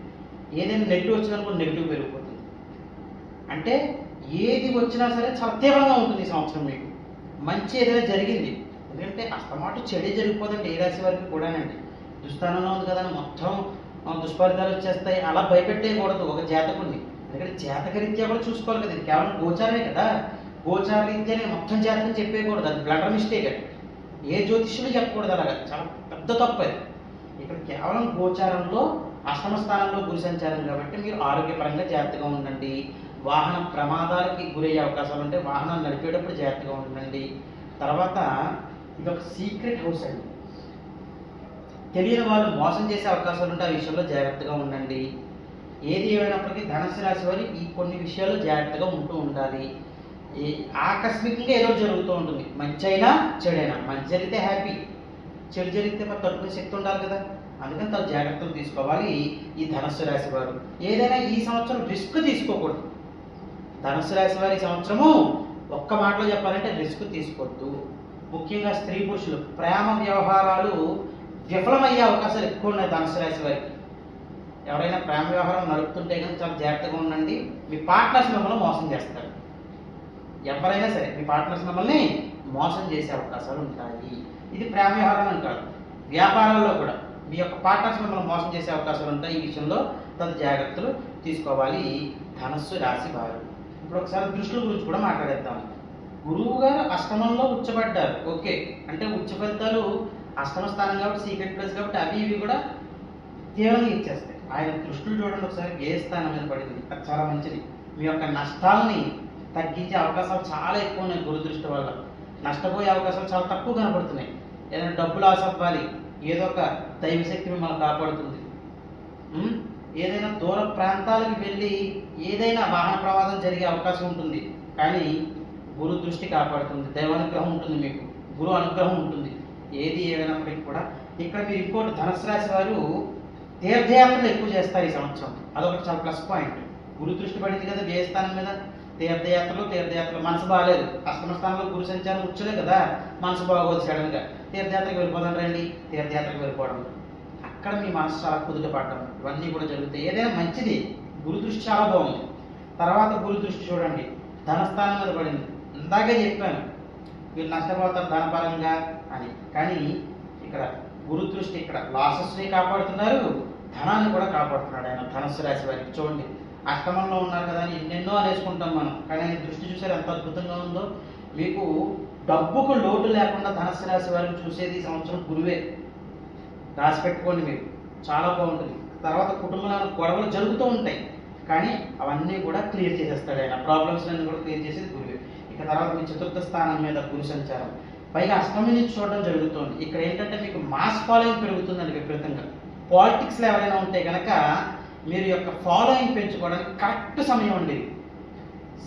ఏదైనా నెగిటివ్ వచ్చిందనుకోండి నెగిటివ్ పెరిగిపోతుంది. అంటే ఏది వచ్చినా సరే చాలా తీవ్రంగా ఉంటుంది ఈ సంవత్సరం మీకు. మంచి ఏదైనా జరిగింది, ఎందుకంటే అస్తమాట చెడే జరిగిపోదండి ఏ రాశి వారికి కూడానండి. దుస్థానంలో ఉంది కదా మొత్తం దుష్ఫలితాలు వచ్చేస్తాయి అలా భయపెట్టేయకూడదు ఒక జాతకుడిని. ఎందుకంటే జాతకరీత్యా కూడా చూసుకోవాలి కదా, ఇది కేవలం గోచారమే కదా. గోచారరీత్యానే మొత్తం జాతకం చెప్పేయకూడదు, అది బ్లడర్ మిస్టేక్. అది ఏ జ్యోతిష్యులు చెప్పకూడదు, అలాగా చాలా పెద్ద తప్పు అది. ఇక్కడ కేవలం గోచారంలో 8వ స్థానంలో గురు సంచారం కాబట్టి మీరు ఆరోగ్యపరంగా జాగ్రత్తగా ఉండండి. వాహన ప్రమాదాలకి గురయ్యే అవకాశాలు ఉంటే వాహనాలు నడిపేటప్పుడు జాగ్రత్తగా ఉండండి. తర్వాత ఇది ఒక సీక్రెట్ హౌస్ అండి, తెలియని వాళ్ళు మోసం చేసే అవకాశాలు ఉంటే ఆ విషయంలో జాగ్రత్తగా ఉండండి. ఏది ఏమైనప్పటికీ ధనుసు రాశి వారి ఈ కొన్ని విషయాల్లో జాగ్రత్తగా ఉంటూ ఉండాలి. ఆకస్మికంగా ఏదో జరుగుతూ ఉంటుంది, మంచి అయినా చెడైనా. మంచి జరిగితే హ్యాపీ, చెడు జరిగితే మరి తట్టుకునే శక్తి ఉండాలి కదా, అందుకని తను జాగ్రత్తలు తీసుకోవాలి ఈ ధనుసు రాశి వారు. ఏదైనా ఈ సంవత్సరం రిస్క్ తీసుకోకూడదు. ధనుసు రాశి వారి సంవత్సరము ఒక్క మాటలో చెప్పాలంటే రిస్క్ తీసుకోవద్దు. ముఖ్యంగా స్త్రీ పురుషులు ప్రేమ వ్యవహారాలు విఫలమయ్యే అవకాశాలు ఎక్కువ ఉన్నాయి ధనుసు రాశి వారికి. ఎవరైనా ప్రేమ వ్యవహారం నడుపుతుంటే కానీ చాలా జాగ్రత్తగా ఉండండి. మీ పార్ట్నర్స్ మిమ్మల్ని మోసం చేస్తారు. ఎవరైనా సరే మీ పార్ట్నర్స్ మిమ్మల్ని మోసం చేసే అవకాశాలు ఉంటాయి. ఇది ప్రేమ వ్యవహారం కాదు, వ్యాపారాల్లో కూడా మీ యొక్క పార్ట్నర్స్ మిమ్మల్ని మోసం చేసే అవకాశాలు ఉంటాయి. ఈ విషయంలో తగు జాగ్రత్తలు తీసుకోవాలి ధనస్సు రాశి వారు. ఇప్పుడు ఒకసారి దృష్టిల గురించి కూడా మాట్లాడేద్దాం. గురువు గారు అష్టమంలో ఉచ్చబడ్డారు, ఓకే, అంటే ఉచ్చ ఫలితాలు అష్టమ స్థానం కాబట్టి సీక్రెట్ ప్లేస్ కాబట్టి అవి ఇవి కూడా తీవ్రంగా ఇచ్చేస్తాయి. ఆయన దృష్టిలు చూడండి ఒకసారి ఏ స్థానం మీద పడింది, అది చాలా మంచిది. మీ యొక్క నష్టాలని తగ్గించే అవకాశాలు చాలా ఎక్కువ ఉన్నాయి. గురు దృష్టి వల్ల నష్టపోయే అవకాశాలు చాలా తక్కువ కనబడుతున్నాయి. ఏదైనా డబ్బు లాస్ అవ్వాలి, ఏదో ఒక దైవశక్తి మిమ్మల్ని కాపాడుతుంది. ఏదైనా దూర ప్రాంతాలకు వెళ్ళి ఏదైనా వాహన ప్రమాదం జరిగే అవకాశం ఉంటుంది, కానీ గురు దృష్టి కాపాడుతుంది. దైవానుగ్రహం ఉంటుంది, మీకు గురు అనుగ్రహం ఉంటుంది. ఏది ఏమైనప్పటికీ కూడా ఇక్కడ మీరు ఇంకోటి ధనుసు రాశి వారు తీర్థయాత్రలు ఎక్కువ చేస్తారు ఈ సంవత్సరం. అదొకటి చాలా ప్లస్ పాయింట్. గురు దృష్టి పడింది కదా వ్యయస్థానం మీద, తీర్థయాత్రలు మనసు బాగాలేదు, అష్టమ స్థానంలో గురు సంచారం ఉచ్చలే కదా, మనసు బాగోదు. సడన్గా తీర్థయాత్రకు వెళ్ళిపోదాం రండి, తీర్థయాత్రకు వెళ్ళిపోవడం, అక్కడ మీ మనసు చాలా కుదుట పడడం, ఇవన్నీ కూడా జరుగుతాయి. ఏదైనా మంచిది, గురు దృష్టి చాలా బాగుంది. తర్వాత గురు దృష్టి చూడండి ధనస్థానం మీద పడింది. ఇందాకే చెప్పాను వీళ్ళు నష్టపోతారు ధనపరంగా అని, కానీ ఇక్కడ గురు దృష్టి ఇక్కడ లాసెస్ని కాపాడుతున్నారు, ధనాన్ని కూడా కాపాడుతున్నాడు ఆయన ధనుస్సు రాశి వారికి. చూడండి అష్టమంలో ఉన్నారు కదా అని ఎన్నెన్నో అనేసుకుంటాం మనం, కానీ ఆయన దృష్టి చూసారు ఎంత అద్భుతంగా ఉందో. మీకు డబ్బుకు లోటు లేకుండా ధనుస్సు రాశి వారిని చూసేది ఈ సంవత్సరం గురువే. రాసి పెట్టుకోండి, మీరు చాలా బాగుంటుంది. తర్వాత కుటుంబంలో గొడవలు జరుగుతూ ఉంటాయి, కానీ అవన్నీ కూడా క్లియర్ చేసేస్తాడు ఆయన. ప్రాబ్లమ్స్ అన్నీ కూడా క్లియర్ చేసేది గురువే. ఇక తర్వాత మీ చతుర్థ స్థానం మీద గురు సంచారం, పైగా అష్టమి నుంచి చూడడం జరుగుతుంది. ఇక్కడ ఏంటంటే మీకు మాస్ ఫాలోయింగ్ పెరుగుతుందండి విపరీతంగా. పాలిటిక్స్లో ఎవరైనా ఉంటే కనుక మీరు యొక్క ఫాలోయింగ్ పెంచుకోవడానికి కరెక్ట్ సమయం అండి.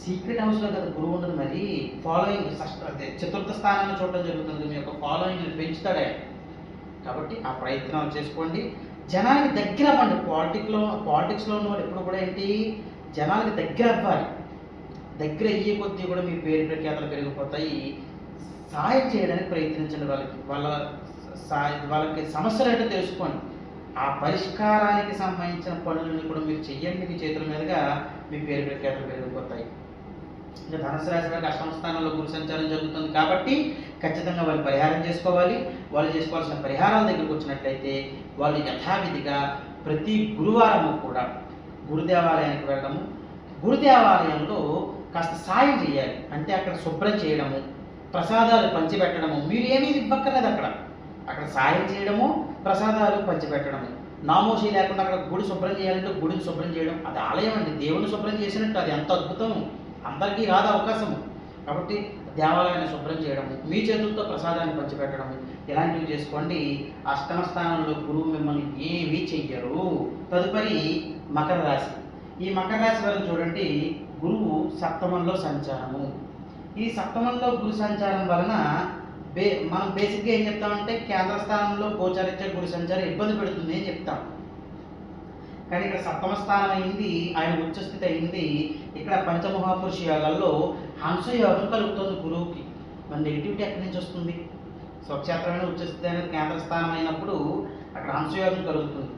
సీక్రెట్ హౌస్లో కదా గురువు ఉండదు, మరి ఫాలోయింగ్ చతుర్థ స్థానాన్ని చూడడం జరుగుతుంది. మీ యొక్క ఫాలోయింగ్ని పెంచుతాడే, కాబట్టి ఆ ప్రయత్నాలు చేసుకోండి. జనానికి దగ్గర అవ్వండి. పాలిటిక్స్లో ఉన్నవాడు ఎప్పుడు కూడా ఏంటి, జనానికి దగ్గర అవ్వాలి. దగ్గర అయ్యే కొద్దీ కూడా మీ పేరు ప్రఖ్యాతలు పెరిగిపోతాయి. సాయం చేయడానికి ప్రయత్నించండి. వాళ్ళకి సమస్యలు ఏంటో తెలుసుకోండి. ఆ పరిష్కారానికి సంబంధించిన పనులని కూడా మీరు చెయ్యండి. మీ చేతుల మీదుగా మీ పేరు ప్రఖ్యాతలు పెరిగిపోతాయి. ఇంకా ధనుసు రాశి వారికి అష్టమ స్థానంలో గురు సంచారం జరుగుతుంది కాబట్టి ఖచ్చితంగా వాళ్ళు పరిహారం చేసుకోవాలి. వాళ్ళు చేసుకోవాల్సిన పరిహారాల దగ్గరికి వచ్చినట్లయితే వాళ్ళు యథావిధిగా ప్రతి గురువారము కూడా గురు దేవాలయానికి వెళ్ళడము, గురు దేవాలయంలో కాస్త సాయం చేయాలి. అంటే అక్కడ శుభ్రం చేయడము, ప్రసాదాలు పంచిపెట్టడము. మీరు ఏమీ ఇవ్వక్కర్లేదు, అక్కడ సాయం చేయడము, ప్రసాదాలు పంచిపెట్టడము. నామోషి లేకుండా అక్కడ గుడి శుభ్రం చేయాలంటే గుడిని శుభ్రం చేయడం, అది ఆలయం అండి, దేవుని శుభ్రం చేసినట్టు. అది ఎంత అద్భుతం, అందరికీ రాదు అవకాశము. కాబట్టి దేవాలయాన్ని శుభ్రం చేయడము, మీ చేతులతో ప్రసాదాన్ని పంచిపెట్టడము, ఇలాంటివి చేసుకోండి. అష్టమ స్థానంలో గురువు మిమ్మల్ని ఏమీ చెయ్యరు. తదుపరి మకర రాశి. ఈ మకర రాశి వారిని చూడండి, గురువు సప్తమంలో సంచారము. ఈ సప్తమంలో గురు సంచారం వలన మనం బేసిక్గా ఏం చెప్తామంటే కేంద్ర స్థానంలో గోచరించే గురు సంచారం ఇబ్బంది పెడుతుంది అని చెప్తాం. కానీ ఇక్కడ సప్తమ స్థానం అయింది, ఆయన ఉచ్చస్థితి అయింది. ఇక్కడ పంచమహాపురుష యోగాల్లో హంస యోగం కలుగుతుంది గురువుకి. మన నెగిటివిటీ ఎక్కడి నుంచి వస్తుంది? స్వక్షేత్రమైన ఉచ్చస్థితి అనేది కేంద్ర స్థానం అయినప్పుడు అక్కడ హంస యోగం కలుగుతుంది.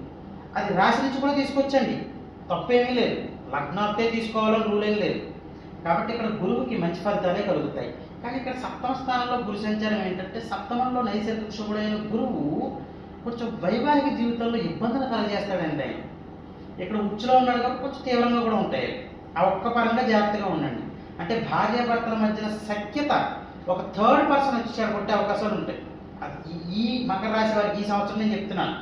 అది రాశి నుంచి కూడా తీసుకొచ్చండి, తప్పేమీ లేదు. లగ్నాతే తీసుకోవాలని రూల్ ఏం లేదు. కాబట్టి ఇక్కడ గురువుకి మంచి ఫలితాలే కలుగుతాయి. కానీ ఇక్కడ సప్తమ స్థానంలో గురు సంచారం ఏంటంటే సప్తమంలో నైసర్గిక శుభుడైన గురువు కొంచెం వైవాహిక జీవితంలో ఇబ్బందులు కలగజేస్తాడండి. ఆయన ఇక్కడ ఉచ్చులో ఉన్నాడు కాబట్టి కొంచెం తీవ్రంగా కూడా ఉంటాయి. ఆ ఒక్క పరంగా జాగ్రత్తగా ఉండండి. అంటే భార్యాభర్తల మధ్యన సఖ్యత ఒక థర్డ్ పర్సన్ వచ్చి చెడగొట్టే అవకాశాలు ఉంటాయి. అది ఈ మకర రాశి వారికి ఈ సంవత్సరం నేను చెప్తున్నాను,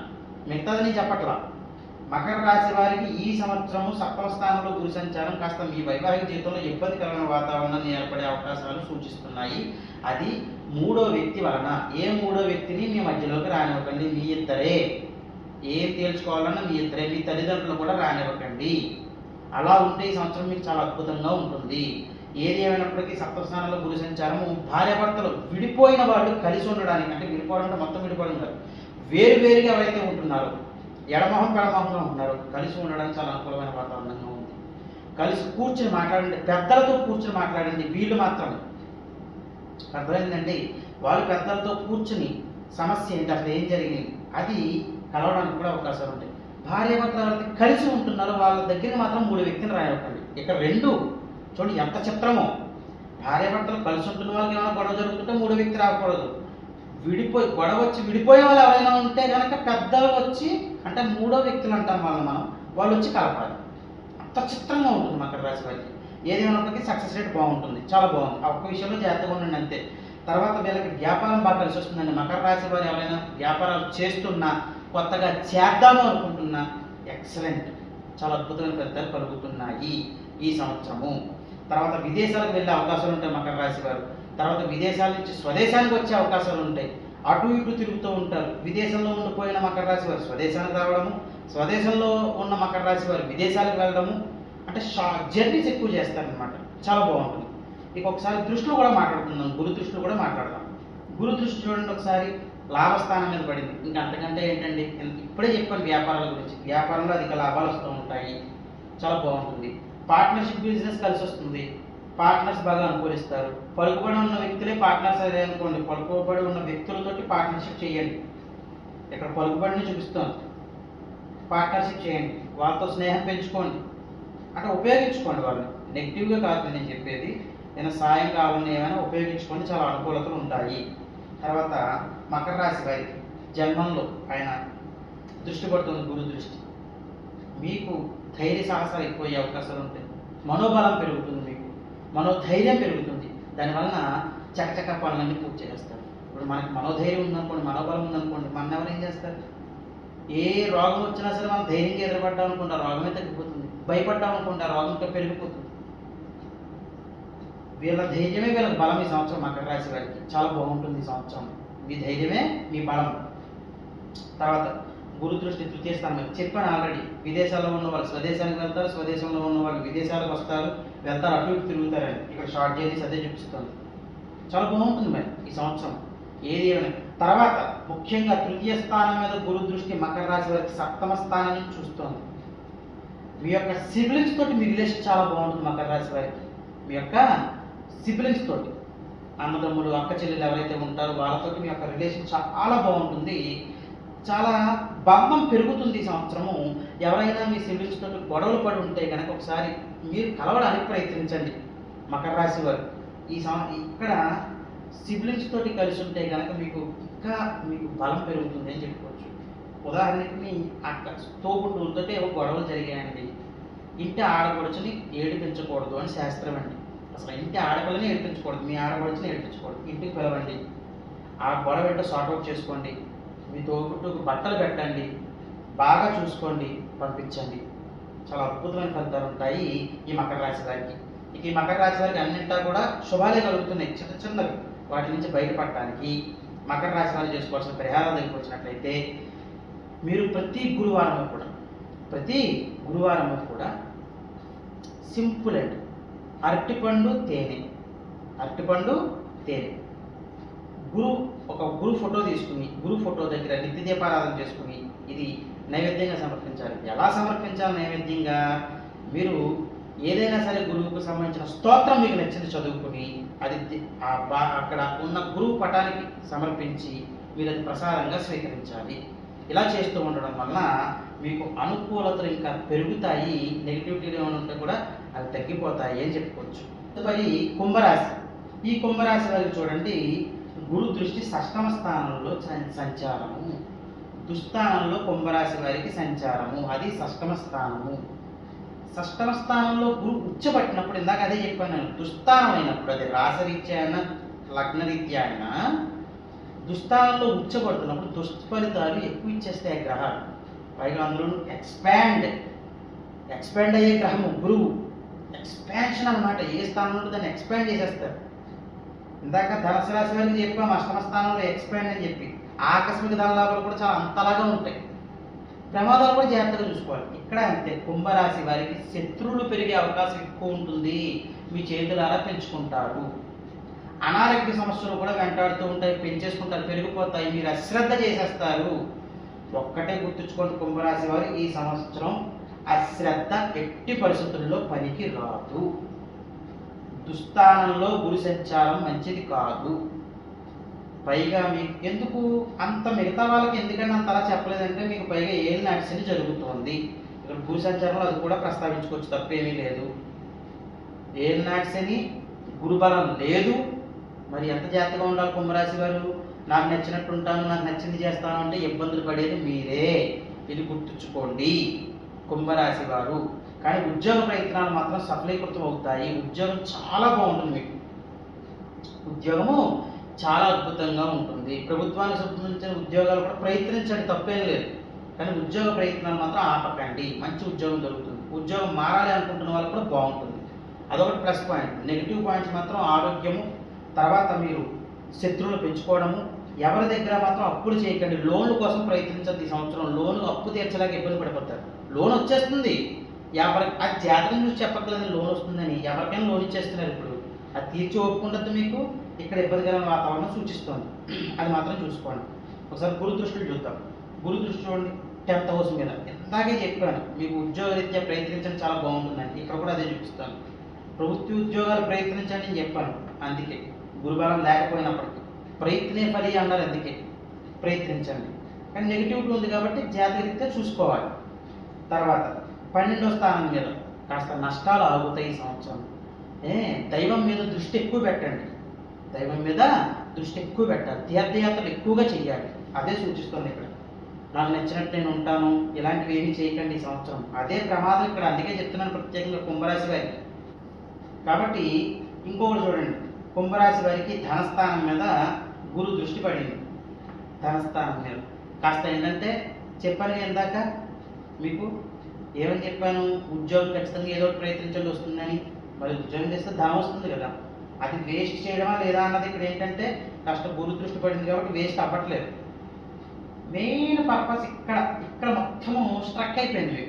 మిగతాది నేను చెప్పట్లా. మకర రాశి వారికి ఈ సంవత్సరము సప్తమ స్థానంలో గురు సంచారం కాస్త మీ వైవాహిక జీవితంలో ఇబ్బందికరమైన వాతావరణాన్ని ఏర్పడే అవకాశాలు సూచిస్తున్నాయి. అది మూడో వ్యక్తి వలన. ఏ మూడో వ్యక్తిని మీ మధ్యలోకి రానివ్వకండి. మీ ఇద్దరే ఏం తేల్చుకోవాలన్నా మీ ఇద్దరే, మీ తల్లిదండ్రులు కూడా రానివ్వకండి. అలా ఉంటే ఈ సంవత్సరం మీకు చాలా అద్భుతంగా ఉంటుంది. ఏది ఏమైనప్పటికీ సప్తమ స్థానంలో గురు సంచారము భార్యాభర్తలు విడిపోయిన వాళ్ళు కలిసి ఉండడానికి, అంటే విడిపోవడం అంటే మొత్తం విడిపోవడం కాదు, వేరువేరుగా ఎవరైతే ఉంటున్నారో ఎడమొహం పెడమొహంగా ఉంటున్నారో కలిసి ఉండడానికి చాలా అనుకూలమైన వాతావరణంగా ఉంది. కలిసి కూర్చుని మాట్లాడండి, పెద్దలతో కూర్చుని మాట్లాడండి. వీళ్ళు మాత్రం అర్థమైందండి, వాళ్ళు పెద్దలతో కూర్చుని సమస్య ఏంటి, అసలు ఏం జరిగింది అది కలవడానికి కూడా అవకాశాలు ఉంటాయి. భార్యాభర్తలు ఎవరైతే కలిసి ఉంటున్నారో వాళ్ళ దగ్గర మాత్రం మూడు వ్యక్తిని రాయకండి. ఇక్కడ రెండు చూడండి ఎంత చిత్రమో. భార్యాభర్తలు కలిసి ఉంటున్న వాళ్ళకి ఏమైనా గొడవ జరుగుతుంటే మూడో వ్యక్తి రాకూడదు. గొడవ వచ్చి విడిపోయే వాళ్ళు ఎవరైనా ఉంటే కనుక పెద్దలు వచ్చి, అంటే మూడో వ్యక్తులు అంటాం వాళ్ళు వచ్చి కలపాలి. అంత చిత్రంగా ఉంటుంది మకర రాశి వారికి. ఏదేమైనప్పటికీ సక్సెస్ రేట్ బాగుంటుంది, చాలా బాగుంది. ఆ ఒక్క విషయంలో జాగ్రత్తగా ఉండండి అంతే. తర్వాత వీళ్ళకి వ్యాపారం బాగా కలిసి వస్తుందండి. మకర రాశి వారు ఎవరైనా వ్యాపారాలు చేస్తున్నా, కొత్తగా చేద్దాము అనుకుంటున్నా ఎక్సలెంట్, చాలా అద్భుతమైన ఫలితాలు కలుగుతున్నాయి ఈ సంవత్సరము. తర్వాత విదేశాలకు వెళ్ళే అవకాశాలు ఉంటాయి మకర రాశి వారు. తర్వాత విదేశాల నుంచి స్వదేశానికి వచ్చే అవకాశాలు ఉంటాయి. అటు ఇటు తిరుగుతూ ఉంటారు. విదేశంలో ఉండిపోయిన మకర రాశి వారు స్వదేశానికి రావడము, స్వదేశంలో ఉన్న మకర రాశి వారు విదేశాలకు వెళ్ళడము, అంటే జర్నీస్ ఎక్కువ చేస్తారనమాట. చాలా బాగుంటుంది. ఇక ఒకసారి దృష్టిలో కూడా మాట్లాడుకుందాం, గురు దృష్టిలో కూడా మాట్లాడదాం. గురు దృష్టి చూడండి ఒకసారి, లాభస్థానం మీద పడింది. ఇంకా అంతకంటే ఏంటండి, ఇప్పుడే చెప్పాను వ్యాపారాల గురించి. వ్యాపారంలో అధిక లాభాలు వస్తూ ఉంటాయి, చాలా బాగుంటుంది. పార్ట్నర్షిప్ బిజినెస్ కలిసి వస్తుంది, పార్ట్నర్స్ బాగా అనుకూలిస్తారు. పలుకుబడి ఉన్న వ్యక్తులే పార్ట్నర్స్ అదే అనుకోండి, పలుకుబడి ఉన్న వ్యక్తులతోటి పార్ట్నర్షిప్ చేయండి. ఇక్కడ పలుకుబడిని చూపిస్తాను, పార్ట్నర్షిప్ చేయండి, వాళ్ళతో స్నేహం పెంచుకోండి, అంటే ఉపయోగించుకోండి వాళ్ళని. నెగిటివ్గా కాదు నేను చెప్పేది, నేను సాయం కావాలని ఏమైనా ఉపయోగించుకోండి, చాలా అనుకూలతలు ఉంటాయి. తర్వాత మకర రాశి వారికి జన్మంలో ఆయన దృష్టి పడుతుంది, గురు దృష్టి. మీకు ధైర్య సాహసాలు ఎక్కువయ్యే అవకాశాలు ఉంటాయి, మనోబలం పెరుగుతుంది, మీకు మనోధైర్యం పెరుగుతుంది. దానివలన చకచక పనులన్నీ పూర్తి చేస్తారు. ఇప్పుడు మనకి మనోధైర్యం ఉందనుకోండి, మనోబలం ఉందనుకోండి, మన ఎవరు ఏం చేస్తారు? ఏ రోగం వచ్చినా సరే మనం ధైర్యంగా ఎదురుపడ్డాం అనుకోండి, ఆ రోగమే తగ్గిపోతుంది. భయపడ్డాం అనుకోండి, ఆ రోగం ఇంకా పెరిగిపోతుంది. వీళ్ళ ధైర్యమే వీళ్ళకి బలం. ఈ సంవత్సరం మకర రాశి వారికి చాలా బాగుంటుంది ఈ సంవత్సరం. మీ ధైర్యమే మీ బలం. తర్వాత గురు దృష్టి తృతీయ స్థానం చెప్పాను ఆల్రెడీ. విదేశాల్లో ఉన్న వాళ్ళు స్వదేశానికి వెళ్తారు, స్వదేశంలో ఉన్న వాళ్ళు విదేశాలకు వస్తారు, వెళ్తారు, అటు ఇటు తిరుగుతారని ఇక్కడ షార్ట్ జర్నీస్ అదే చూపిస్తుంది. చాలా బాగుంటుంది మరి ఈ సంవత్సరం ఏది ఏమైనా. తర్వాత ముఖ్యంగా తృతీయ స్థానం మీద గురు దృష్టి మకర రాశి వారికి సప్తమ స్థానం నుంచి చూస్తుంది. మీ యొక్క సిబ్లింగ్స్ తోటి మీ రిలేషన్ చాలా బాగుంటుంది మకర రాశి వారికి. మీ యొక్క సిబ్లింగ్స్ తోటి, అన్నదమ్ములు అక్క చెల్లెలు ఎవరైతే ఉంటారో వాళ్ళతోటి మీ యొక్క రిలేషన్ చాలా బాగుంటుంది, చాలా బంధం పెరుగుతుంది ఈ సంవత్సరము. ఎవరైనా మీ సిబ్లింగ్స్ తోటి గొడవలు పడి ఉంటే కనుక ఒకసారి మీరు కలవడానికి ప్రయత్నించండి మకర రాశి వారు. ఇక్కడ సిబ్లింగ్స్ తోటి కలిసి ఉంటే కనుక మీకు బలం పెరుగుతుంది అని చెప్పుకోవచ్చు. ఉదాహరణకి మీ అక్క తోబుట్టులతో ఏవో గొడవలు జరిగాయండి, ఇంటి ఆడపడుచుని ఏడిపించకూడదు అని శాస్త్రం అండి. అసలు ఇంటి ఆడపిల్లని ఏడిపించకూడదు, మీ ఆడపడుచుని ఏడిపించకూడదు. ఇంటికి పిలవండి, ఆ గొడవ ఏంటో సార్ట్అవుట్ చేసుకోండి, మీ తోబుట్టుకు బట్టలు పెట్టండి, బాగా చూసుకోండి, పంపించండి. చాలా అద్భుతమైన ఫలితాలు ఉంటాయి ఈ మకర రాశి వారికి. ఇక ఈ మకర రాశి వారికి అన్నింటా కూడా శుభాలే కలుగుతున్నాయి, చిన్న చిన్నవి. వాటి నుంచి బయటపడటానికి మకర రాశి వారు చేసుకోవాల్సిన పరిహారాలు దగ్గరికి వచ్చినట్లయితే, మీరు ప్రతి గురువారం కూడా సింపుల్ అండి, అరటిపండు తేనె గురు ఫోటో తీసుకుని, గురు ఫోటో దగ్గర నిత్య దీపారాధన చేసుకుని ఇది నైవేద్యంగా సమర్పించాలి. ఎలా సమర్పించాలి నైవేద్యంగా? మీరు ఏదైనా సరే గురువుకు సంబంధించిన స్తోత్రం మీకు నచ్చింది చదువుకుని అది అక్కడ ఉన్న గురువు పటానికి సమర్పించి మీరు అది ప్రసాదంగా స్వీకరించాలి. ఇలా చేస్తూ ఉండడం వలన మీకు అనుకూలతలు ఇంకా పెరుగుతాయి, నెగిటివిటీలు ఏమైనా ఉంటే కూడా అవి తగ్గిపోతాయి అని చెప్పుకోవచ్చు. తదుపరి కుంభరాశి. ఈ కుంభరాశి వారికి చూడండి, గురు దృష్టి షష్టమ స్థానంలో సంచారము, దుస్థానంలో కుంభరాశి వారికి సంచారము, అది షష్టమ స్థానము. షష్టమ స్థానంలో గురు ఉచ్చబట్టినప్పుడు, ఇందాక అదే చెప్పాను, దుస్థానం అయినప్పుడు, అది రాశరీత్యా అయినా లగ్నరీత్యా అయినా దుస్థానంలో ఉచ్చబడుతున్నప్పుడు దుష్ఫలితాలు ఎక్కువ ఇచ్చేస్తాయి గ్రహాలు. పైగా అందులో ఎక్స్పాండ్ అయ్యే గ్రహము గురువు. ఎక్స్పాన్షన్ అనమాట, ఏ స్థానంలో దాన్ని ఎక్స్పాండ్ చేసేస్తారు. ఇందాక ధనుసు రాశి వారికి చెప్పాము అష్టమ స్థానంలో ఎక్స్పాండ్ అని చెప్పి. ఆకస్మిక ధన లాభాలు కూడా చాలా అంతలాగా ఉంటాయి. ప్రమాదాలు కూడా జాగ్రత్తగా చూసుకోవాలి. ఇక్కడ అంతే, కుంభరాశి వారికి శత్రువులు పెరిగే అవకాశం ఎక్కువ ఉంటుంది, మీ చేతులారా పెంచుకుంటారు. అనారోగ్య సమస్యలు కూడా వెంటాడుతూ ఉంటాయి, పెంచేసుకుంటారు, పెరిగిపోతాయి, మీరు అశ్రద్ధ చేసేస్తారు. ఒక్కటే గుర్తుంచుకోండి కుంభరాశి వారు, ఈ సంవత్సరం అశ్రద్ధ ఎట్టి పరిస్థితుల్లో పనికి రాదు. దుస్థానంలో గురు సంచారం మంచిది కాదు. పైగా మీకు ఎందుకు అంత, మిగతా వాళ్ళకి ఎందుకంటే అంత అలా చెప్పలేదంటే, మీకు పైగా ఏళ్ళు నాటిసని జరుగుతుంది. ఇక్కడ గురు సంచారంలో అది కూడా ప్రస్తావించుకోవచ్చు, తప్పేమీ లేదు. ఏళ్ళు నాటిసని గురుబలం లేదు. మరి ఎంత జాగ్రత్తగా ఉండాలి కుంభరాశి వారు? నాకు నచ్చినట్టు ఉంటాను, నాకు నచ్చింది చేస్తాను అంటే ఇబ్బందులు పడేది మీరే. ఇది గుర్తుంచుకోండి కుంభరాశి వారు. కానీ ఉద్యోగ ప్రయత్నాలు మాత్రం సఫలీకృతం అవుతాయి. ఉద్యోగం చాలా బాగుంటుంది మీకు. ఉద్యోగము చాలా అద్భుతంగా ఉంటుంది. ప్రభుత్వానికి సంబంధించిన ఉద్యోగాలు కూడా ప్రయత్నించండి, తప్పేం లేదు. కానీ ఉద్యోగ ప్రయత్నాలు మాత్రం ఆపకండి. మంచి ఉద్యోగం దొరుకుతుంది. ఉద్యోగం మారాలి అనుకుంటున్న వాళ్ళు కూడా బాగుంటుంది. అదొకటి ప్లస్ పాయింట్. నెగిటివ్ పాయింట్స్ మాత్రం ఆరోగ్యము, తర్వాత మీరు శత్రువులు పెంచుకోవడము, ఎవరి దగ్గర మాత్రం అప్పులు చేయకండి. లోన్ల కోసం ప్రయత్నించద్దు ఈ సంవత్సరం. లోను అప్పు తీర్చలేక ఇబ్బంది పడిపోతారు. లోన్ వచ్చేస్తుంది, అది జాతకం చూసి చెప్పట్లేదు లోన్ వస్తుందని. ఎవరికైనా లోన్ ఇచ్చేస్తున్నారు ఇప్పుడు. అది తీర్చి ఒప్పుకుంటుంది మీకు. ఇక్కడ ఇబ్బందికరమైన వాతావరణం సూచిస్తుంది. అది మాత్రం చూసుకోండి. ఒకసారి గురు దృష్టిని చూద్దాం. గురు దృష్టి చూడండి 10th హౌస్ మీద. ఇందాకే చెప్పాను మీకు ఉద్యోగరీత్యా ప్రయత్నించడం చాలా బాగుంటుందండి. ఇక్కడ కూడా అదే చూపిస్తాను. ప్రభుత్వ ఉద్యోగాలు ప్రయత్నించండి అని చెప్పాను. అందుకే గురుబలం లేకపోయినప్పటికీ ప్రయత్నే ఫలి అన్నారు. అందుకే ప్రయత్నించండి. కానీ నెగిటివిటీ ఉంది కాబట్టి జాతకరీత్యా చూసుకోవాలి. తర్వాత 12వ స్థానం మీద కాస్త నష్టాలు ఆగుతాయి ఈ సంవత్సరం. దైవం మీద దృష్టి ఎక్కువ పెట్టండి. దైవం మీద దృష్టి ఎక్కువ పెట్టాలి. తీర్థయాత్రలు ఎక్కువగా చెయ్యాలి. అదే సూచిస్తుంది ఇక్కడ. నాకు నచ్చినట్టు నేను ఉంటాను, ఇలాంటివి ఏమీ చేయకండి ఈ సంవత్సరం. అదే ప్రమాదం ఇక్కడ. అందుకే చెప్తున్నాను ప్రత్యేకంగా కుంభరాశి వారికి. కాబట్టి ఇంకొకటి చూడండి, కుంభరాశి వారికి ధనస్థానం మీద గురు దృష్టి పడింది. ధనస్థానం మీద కాస్త ఏంటంటే చెప్పాను ఇందాక మీకు ఏమని చెప్పాను, ఉద్యోగం ఖచ్చితంగా ఏదో ఒకటి ప్రయత్నించండి వస్తుందని. మరి ఉద్యోగం చేస్తే ధనం వస్తుంది కదా, అది వేస్ట్ చేయడమా లేదా అన్నది ఇక్కడ ఏంటంటే కాస్త గురు దృష్టి పడింది కాబట్టి వేస్ట్ అవ్వట్లేదు. మెయిన్ పర్పస్ ఇక్కడ మొత్తము స్ట్రక్ అయిపోయింది.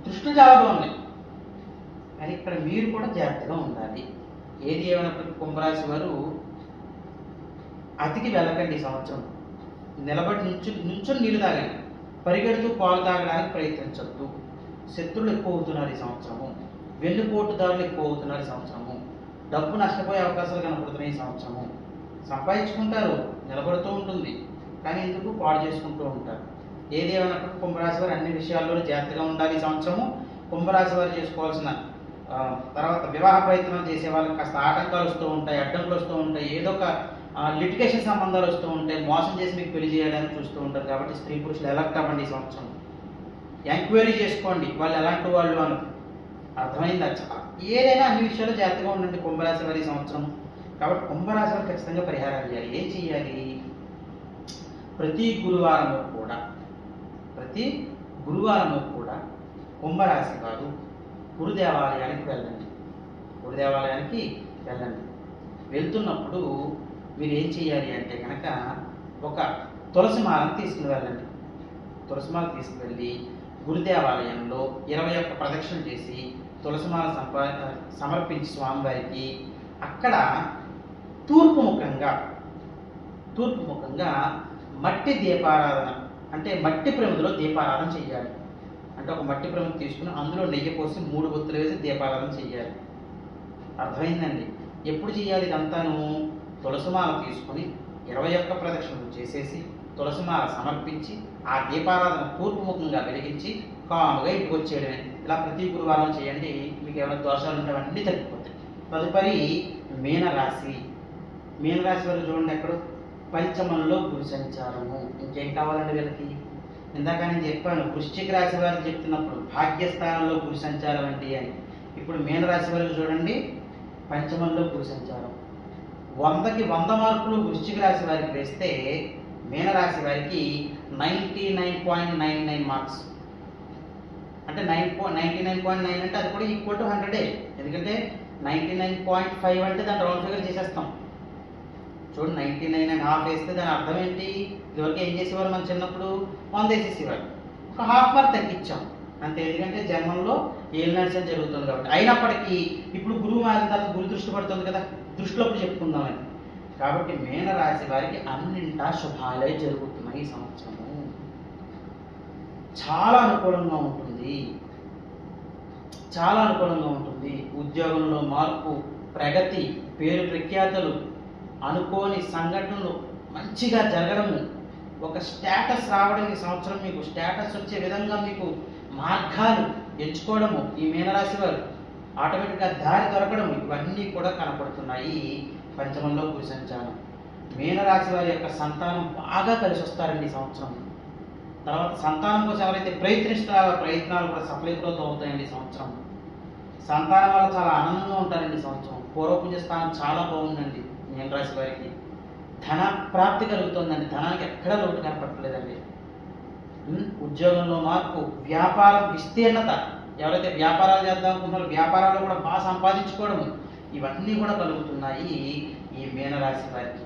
దృష్టిలు చాలా బాగున్నాయి, కానీ ఇక్కడ మీరు కూడా జాగ్రత్తగా ఉండాలి. ఏది ఏమైనప్పటికీ కుంభరాశి వారు అతికి వెళ్ళకండి ఈ సంవత్సరం. నిలబడి నుంచొని నీళ్ళు తాగండి. పరిగెడుతూ పాలు తాగడానికి ప్రయత్నించద్దు. శత్రువులు ఎక్కువ అవుతున్నారు ఈ సంవత్సరము. వెన్నుపోటుదారులు ఎక్కువ అవుతున్నారు ఈ సంవత్సరము. డబ్బు నష్టపోయే అవకాశాలు కనపడుతున్నాయి ఈ సంవత్సరము. సంపాదించుకుంటారు, నిలబడుతూ ఉంటుంది, కానీ ఎందుకు పాడు చేసుకుంటూ ఉంటారు. ఏది ఏమైనప్పటికీ కుంభరాశి వారు అన్ని విషయాల్లోనూ జాగ్రత్తగా ఉండాలి ఈ సంవత్సరము. కుంభరాశి వారు చేసుకోవాల్సిన తర్వాత వివాహ ప్రయత్నాలు చేసే వాళ్ళకి కాస్త ఆటంకాలు వస్తూ ఉంటాయి, అడ్డంకులు వస్తూ ఉంటాయి, ఏదో ఒక లిటిగేషన్ సంబంధాలు వస్తూ ఉంటాయి, మోసం చేసి మీకు పెళ్లి చేయడానికి చూస్తూ ఉంటారు. కాబట్టి స్త్రీ పురుషులు ఎలక్ట్ అవ్వండి ఈ సంవత్సరం. ఎంక్వైరీ చేసుకోండి వాళ్ళు ఎలాంటి వాళ్ళు అని. అర్థమైందా? ఏదైనా అన్ని విషయాల్లో జాగ్రత్తగా ఉండండి కుంభరాశి వారి సంవత్సరం. కాబట్టి కుంభరాశి వారు ఖచ్చితంగా పరిహారాలు చేయాలి. ఏం చేయాలి? ప్రతి గురువారము కూడా కుంభరాశి వారు గురుదేవాలయానికి వెళ్ళండి. వెళ్తున్నప్పుడు మీరు ఏం చేయాలి అంటే కనుక ఒక తులసి మాలను తీసుకుని వెళ్ళండి. తులసిమాల తీసుకువెళ్ళి గురుదేవాలయంలో 21 ప్రదక్షిణలు చేసి తులసిమాల సమర్పించి స్వామివారికి అక్కడ తూర్పు ముఖంగా మట్టి దీపారాధన, అంటే మట్టి ప్రమిదలో దీపారాధన చేయాలి. అంటే ఒక మట్టి ప్రమిద తీసుకుని అందులో నెయ్యి పోసి 3 ఒత్తులు వేసి దీపారాధన చేయాలి. అర్థమైందండి? ఎప్పుడు చేయాలి ఇదంతాను? తులసిమాల తీసుకుని 21 ప్రదక్షిణలు చేసేసి తులసిమాల సమర్పించి ఆ దీపారాధన తూర్పు ముఖంగా వెలిగించి కాముగా ఇంటికి వచ్చేయడమే. ఇలా ప్రతి గురువారం చేయండి. మీకు ఏమైనా దోషాలు ఉంటే అవన్నీ తగ్గిపోతాయి. తదుపరి మీనరాశి వారు చూడండి, ఎక్కడ పంచమంలో గురు సంచారము. ఇంకేం కావాలండి వీళ్ళకి? ఇందాక నేను చెప్పాను వృశ్చిక రాశి వారికి చెప్తున్నప్పుడు భాగ్యస్థానంలో గురు సంచారం అండి అని. ఇప్పుడు మీనరాశి వారికి చూడండి పంచమంలో గురు సంచారం. 100కి 100 మార్కులు వృశ్చిక రాశి వారికి వేస్తే మీనరాశి వారికి 99.99 మార్క్స్. అంటే 99.9 అంటే అది కూడా ఈక్వల్ టు 100. ఎందుకంటే 99.5 అంటే దాన్ని రౌండ్ ఫిగర్ చేసేస్తాం. చూడండి 99.5 వేస్తే దాని అర్థం ఏంటి? ఇదివరకు ఏం చేసేవారు మన చిన్నప్పుడు 100 వేసేసేవారు. ఒక ½ మార్క్ తగ్గించాం అంతే. ఎందుకంటే జన్మంలో ఏళ్ళు నడిచడం జరుగుతుంది కాబట్టి. అయినప్పటికీ ఇప్పుడు గురువు మారిన తర్వాత గురు దృష్టి పడుతుంది కదా, దృష్టిలో అప్పుడు చెప్పుకుందామని. కాబట్టి మీనరాశి వారికి అన్నింటా శుభాలే జరుగుతున్నాయి ఈ సంవత్సరము. చాలా అనుకూలంగా ఉంటుంది. ఉద్యోగంలో మార్పు, ప్రగతి, పేరు ప్రఖ్యాతలు, అనుకోని సంఘటనలు మంచిగా జరగడము, ఒక స్టేటస్ రావడం ఈ సంవత్సరం. మీకు స్టేటస్ వచ్చే విధంగా మీకు మార్గాలు ఎంచుకోవడము ఈ మీనరాశి వారు. ఆటోమేటిక్గా దారి దొరకడం, ఇవన్నీ కూడా కనపడుతున్నాయి పంచమంలో గురు సంచారం. మీనరాశి వారి యొక్క సంతానం బాగా కలిసి వస్తారండి ఈ సంవత్సరం. తర్వాత సంతానం కోసం ఎవరైతే ప్రయత్నిస్తారో ప్రయత్నాలు కూడా సఫలీకృతం అవుతాయండి ఈ సంవత్సరం. సంతానం వల్ల చాలా ఆనందంగా ఉంటారండి ఈ సంవత్సరం. పూర్వపుణ్య స్థానం చాలా బాగుందండి మీనరాశి వారికి. ధన ప్రాప్తి కలుగుతుందండి, ధనానికి ఎక్కడ లోటు కనపడలేదండి. ఉద్యోగంలో మార్పు, వ్యాపారం విస్తీర్ణత, ఎవరైతే వ్యాపారాలు చేద్దాం అనుకుంటున్నారో వ్యాపారాల్లో కూడా బాగా సంపాదించుకోవడం, ఇవన్నీ కూడా కలుగుతున్నాయి ఈ మీనరాశి వారికి.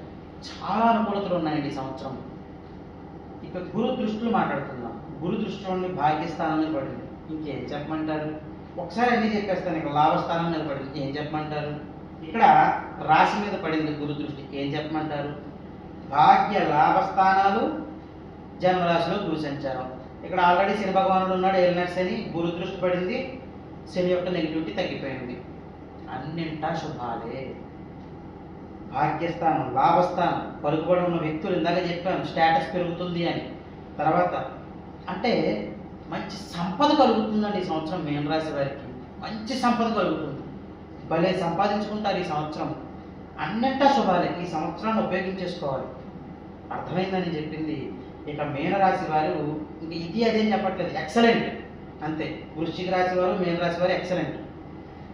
చాలా అనుకూలతలు ఉన్నాయండి ఈ సంవత్సరం. ఇక గురు దృష్టిలో మాట్లాడుకుందాం. గురు దృష్టిలోని భాగ్యస్థానం మీద పడింది, ఇంకేం చెప్పమంటారు? ఒకసారి అన్నీ చెప్పేస్తాను. ఇక్కడ లాభస్థానం మీద పడింది, ఏం చెప్పమంటారు? ఇక్కడ రాశి మీద పడింది గురు దృష్టి, ఏం చెప్పమంటారు? భాగ్య లాభస్థానాలు జన్మరాశిలో గురు సంచారం. ఇక్కడ ఆల్రెడీ శని భగవానుడు ఉన్నాడు, ఏలినాడు శని. గురు దృష్టి పడింది, శని యొక్క నెగిటివిటీ తగ్గిపోయింది. అన్నింటా శుభాలే. భాగ్యస్థానం, లాభస్థానం, పలుకుబడి ఉన్న వ్యక్తులు, ఇందాక చెప్పాను స్టేటస్ పెరుగుతుంది అని. తర్వాత అంటే మంచి సంపద కలుగుతుందండి ఈ సంవత్సరం మీనరాశి వారికి. మంచి సంపద కలుగుతుంది, భలే సంపాదించుకుంటారు ఈ సంవత్సరం. అన్నింటా శుభాలే. ఈ సంవత్సరాన్ని ఉపయోగించేసుకోవాలి. అర్థమైందని చెప్పింది. ఇక మీనరాశి వారు ఇంక ఇది అదేం చెప్పట్లేదు, ఎక్సలెంట్ అంతే. వృశ్చిక రాశి వారు, మీనరాశి వారు ఎక్సలెంట్.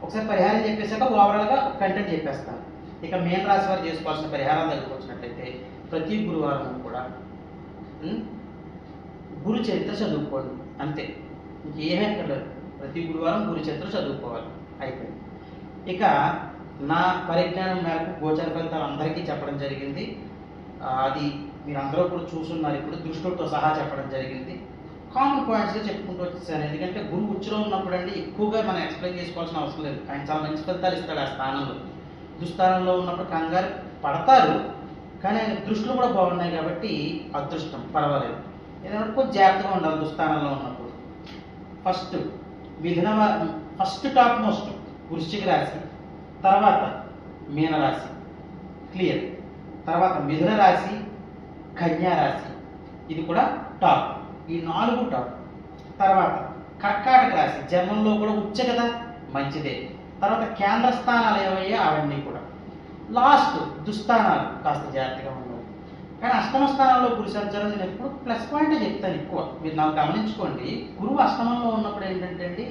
ఒకసారి పరిహారం చెప్పేసాక ఓవరాల్గా కంటెంట్ చెప్పేస్తాను. ఇక మీనరాశి వారు చేసుకోవాల్సిన పరిహారం దగ్గరకు వచ్చినట్లయితే ప్రతి గురువారం కూడా గురు చరిత్ర చదువుకోండి, అంతే. ఇంకేమీ అక్కర్లేదు. ప్రతి గురువారం గురు చరిత్ర చదువుకోవాలి, అయిపోయింది. ఇక నా పరిజ్ఞానం మేరకు గోచర ఫలితాలు అందరికీ చెప్పడం జరిగింది. అది మీరందరూ కూడా చూస్తున్నారు. ఇప్పుడు దృష్టితో సహా చెప్పడం జరిగింది. కామన్ పాయింట్స్గా చెప్పుకుంటూ వచ్చేసాను. ఎందుకంటే గురువు ఉచ్చులో ఉన్నప్పుడు అండి ఎక్కువగా మనం ఎక్స్ప్లెయిన్ చేసుకోవాల్సిన అవసరం లేదు. ఆయన చాలా మంచి ఫలితాలు ఇస్తాడు ఆ స్థానంలో. దుస్థానంలో ఉన్నప్పుడు కంగారు పడతారు, కానీ ఆయన దృష్టిలో కూడా బాగున్నాయి కాబట్టి అదృష్టం పర్వాలేదు. ఏదైనా కొంచెం జాగ్రత్తగా ఉండాలి దుస్థానంలో ఉన్నప్పుడు. ఫస్ట్ టాప్ మోస్ట్ వృశ్చిక రాశి, తర్వాత మీనరాశి క్లియర్, తర్వాత మిథున రాశి, కన్యా రాశి, ఇది కూడా టాప్. ఈ 4 టాప్. తర్వాత కర్కాటక రాశి, జన్మంలో కూడా ఉచ్చ కదా, మంచిదే. తర్వాత కేంద్ర స్థానాలు ఏమయ్యా అవన్నీ కూడా. లాస్ట్ దుస్థానాలు కాస్త జాగ్రత్తగా ఉండాలి. కానీ అష్టమ స్థానంలో గురు సంచారం నేను ఎప్పుడు ప్లస్ పాయింటే చెప్తాను ఎక్కువ. మీరు నాకు గమనించుకోండి, గురువు అష్టమంలో ఉన్నప్పుడు ఏంటంటే అండి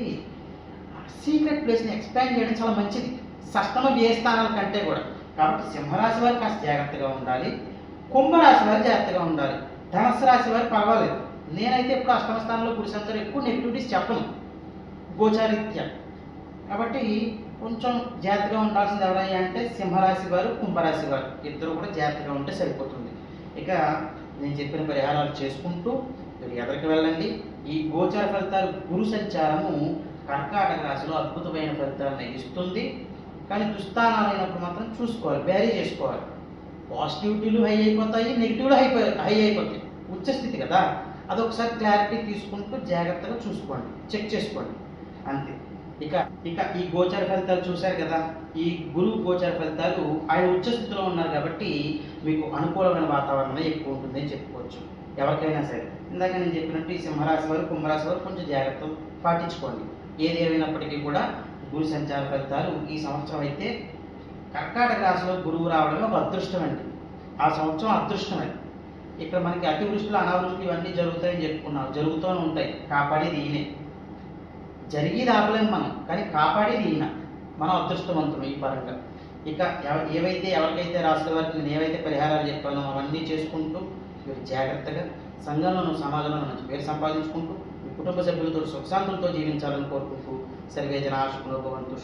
సీక్రెట్ ప్లేస్ని ఎక్స్పాండ్ చేయడం చాలా మంచిది, షష్టమ వ్యయ స్థానాల కంటే కూడా. కాబట్టి సింహరాశి వారు కాస్త జాగ్రత్తగా ఉండాలి, కుంభరాశి వారు జాగ్రత్తగా ఉండాలి, ధనుస్సు రాశి వారు పర్వాలేదు. నేనైతే ఎప్పుడు అష్టమ స్థానంలో గురు సంచారం ఎక్కువ నెగిటివిటీస్ చెప్పను గోచారీత్యా. కాబట్టి కొంచెం జాగ్రత్తగా ఉండాల్సింది ఎవరయ్యా అంటే సింహరాశి వారు, కుంభరాశి వారు, ఇద్దరు కూడా జాగ్రత్తగా ఉంటే సరిపోతుంది. ఇక నేను చెప్పిన పరిహారాలు చేసుకుంటూ మీరు ఎదరికి వెళ్ళండి. ఈ గోచార ఫలితాలు గురు సంచారము కర్కాటక రాశిలో అద్భుతమైన ఫలితాలను ఇస్తుంది. కానీ దుస్థానాలు అయినప్పుడు మాత్రం చూసుకోవాలి, బ్యారీ చేసుకోవాలి. పాజిటివిటీలు హై అయిపోతాయి, నెగిటివ్లు హై అయిపోతాయి. ఉచ్చస్థితి కదా, అదొకసారి క్లారిటీ తీసుకుంటూ జాగ్రత్తగా చూసుకోండి, చెక్ చేసుకోండి, అంతే. ఇక ఇక ఈ గోచర ఫలితాలు చూశారు కదా. ఈ గురువు గోచర ఫలితాలు ఆయన ఉచ్చస్థితిలో ఉన్నారు కాబట్టి మీకు అనుకూలమైన వాతావరణం ఎక్కువ ఉంటుందని చెప్పుకోవచ్చు ఎవరికైనా సరే. ఇందాక నేను చెప్పినట్టు ఈ సింహరాశి వారు, కుంభరాశి వారు కొంచెం జాగ్రత్తలు పాటించుకోండి. ఏది ఏమైనప్పటికీ కూడా గురు సంచార ఫలితాలు ఈ సంవత్సరం అయితే కర్కాటక రాశిలో గురువు రావడమే ఒక అదృష్టం అండి. ఆ సంవత్సరం అదృష్టమైంది. ఇక్కడ మనకి అతివృష్టిలు, అనావృష్టిలు ఇవన్నీ జరుగుతాయని చెప్పుకున్నాం, జరుగుతూనే ఉంటాయి. కాపాడేది ఈయనే. జరిగేది ఆపలేము మనం, కానీ కాపాడేది ఈయన. మనం అదృష్టవంతులు ఈ పరంగా. ఇక ఎవరికైతే రాష్ట్ర వారికి నేను ఏవైతే పరిహారాలు చెప్పానో అవన్నీ చేసుకుంటూ మీరు జాగ్రత్తగా సంఘంలోనూ సమాజంలో మంచి పేరు సంపాదించుకుంటూ మీ కుటుంబ సభ్యులతో సుఖశాంతులతో జీవించాలని కోరుకుంటూ సర్వే జనా సుఖినో భవంతు.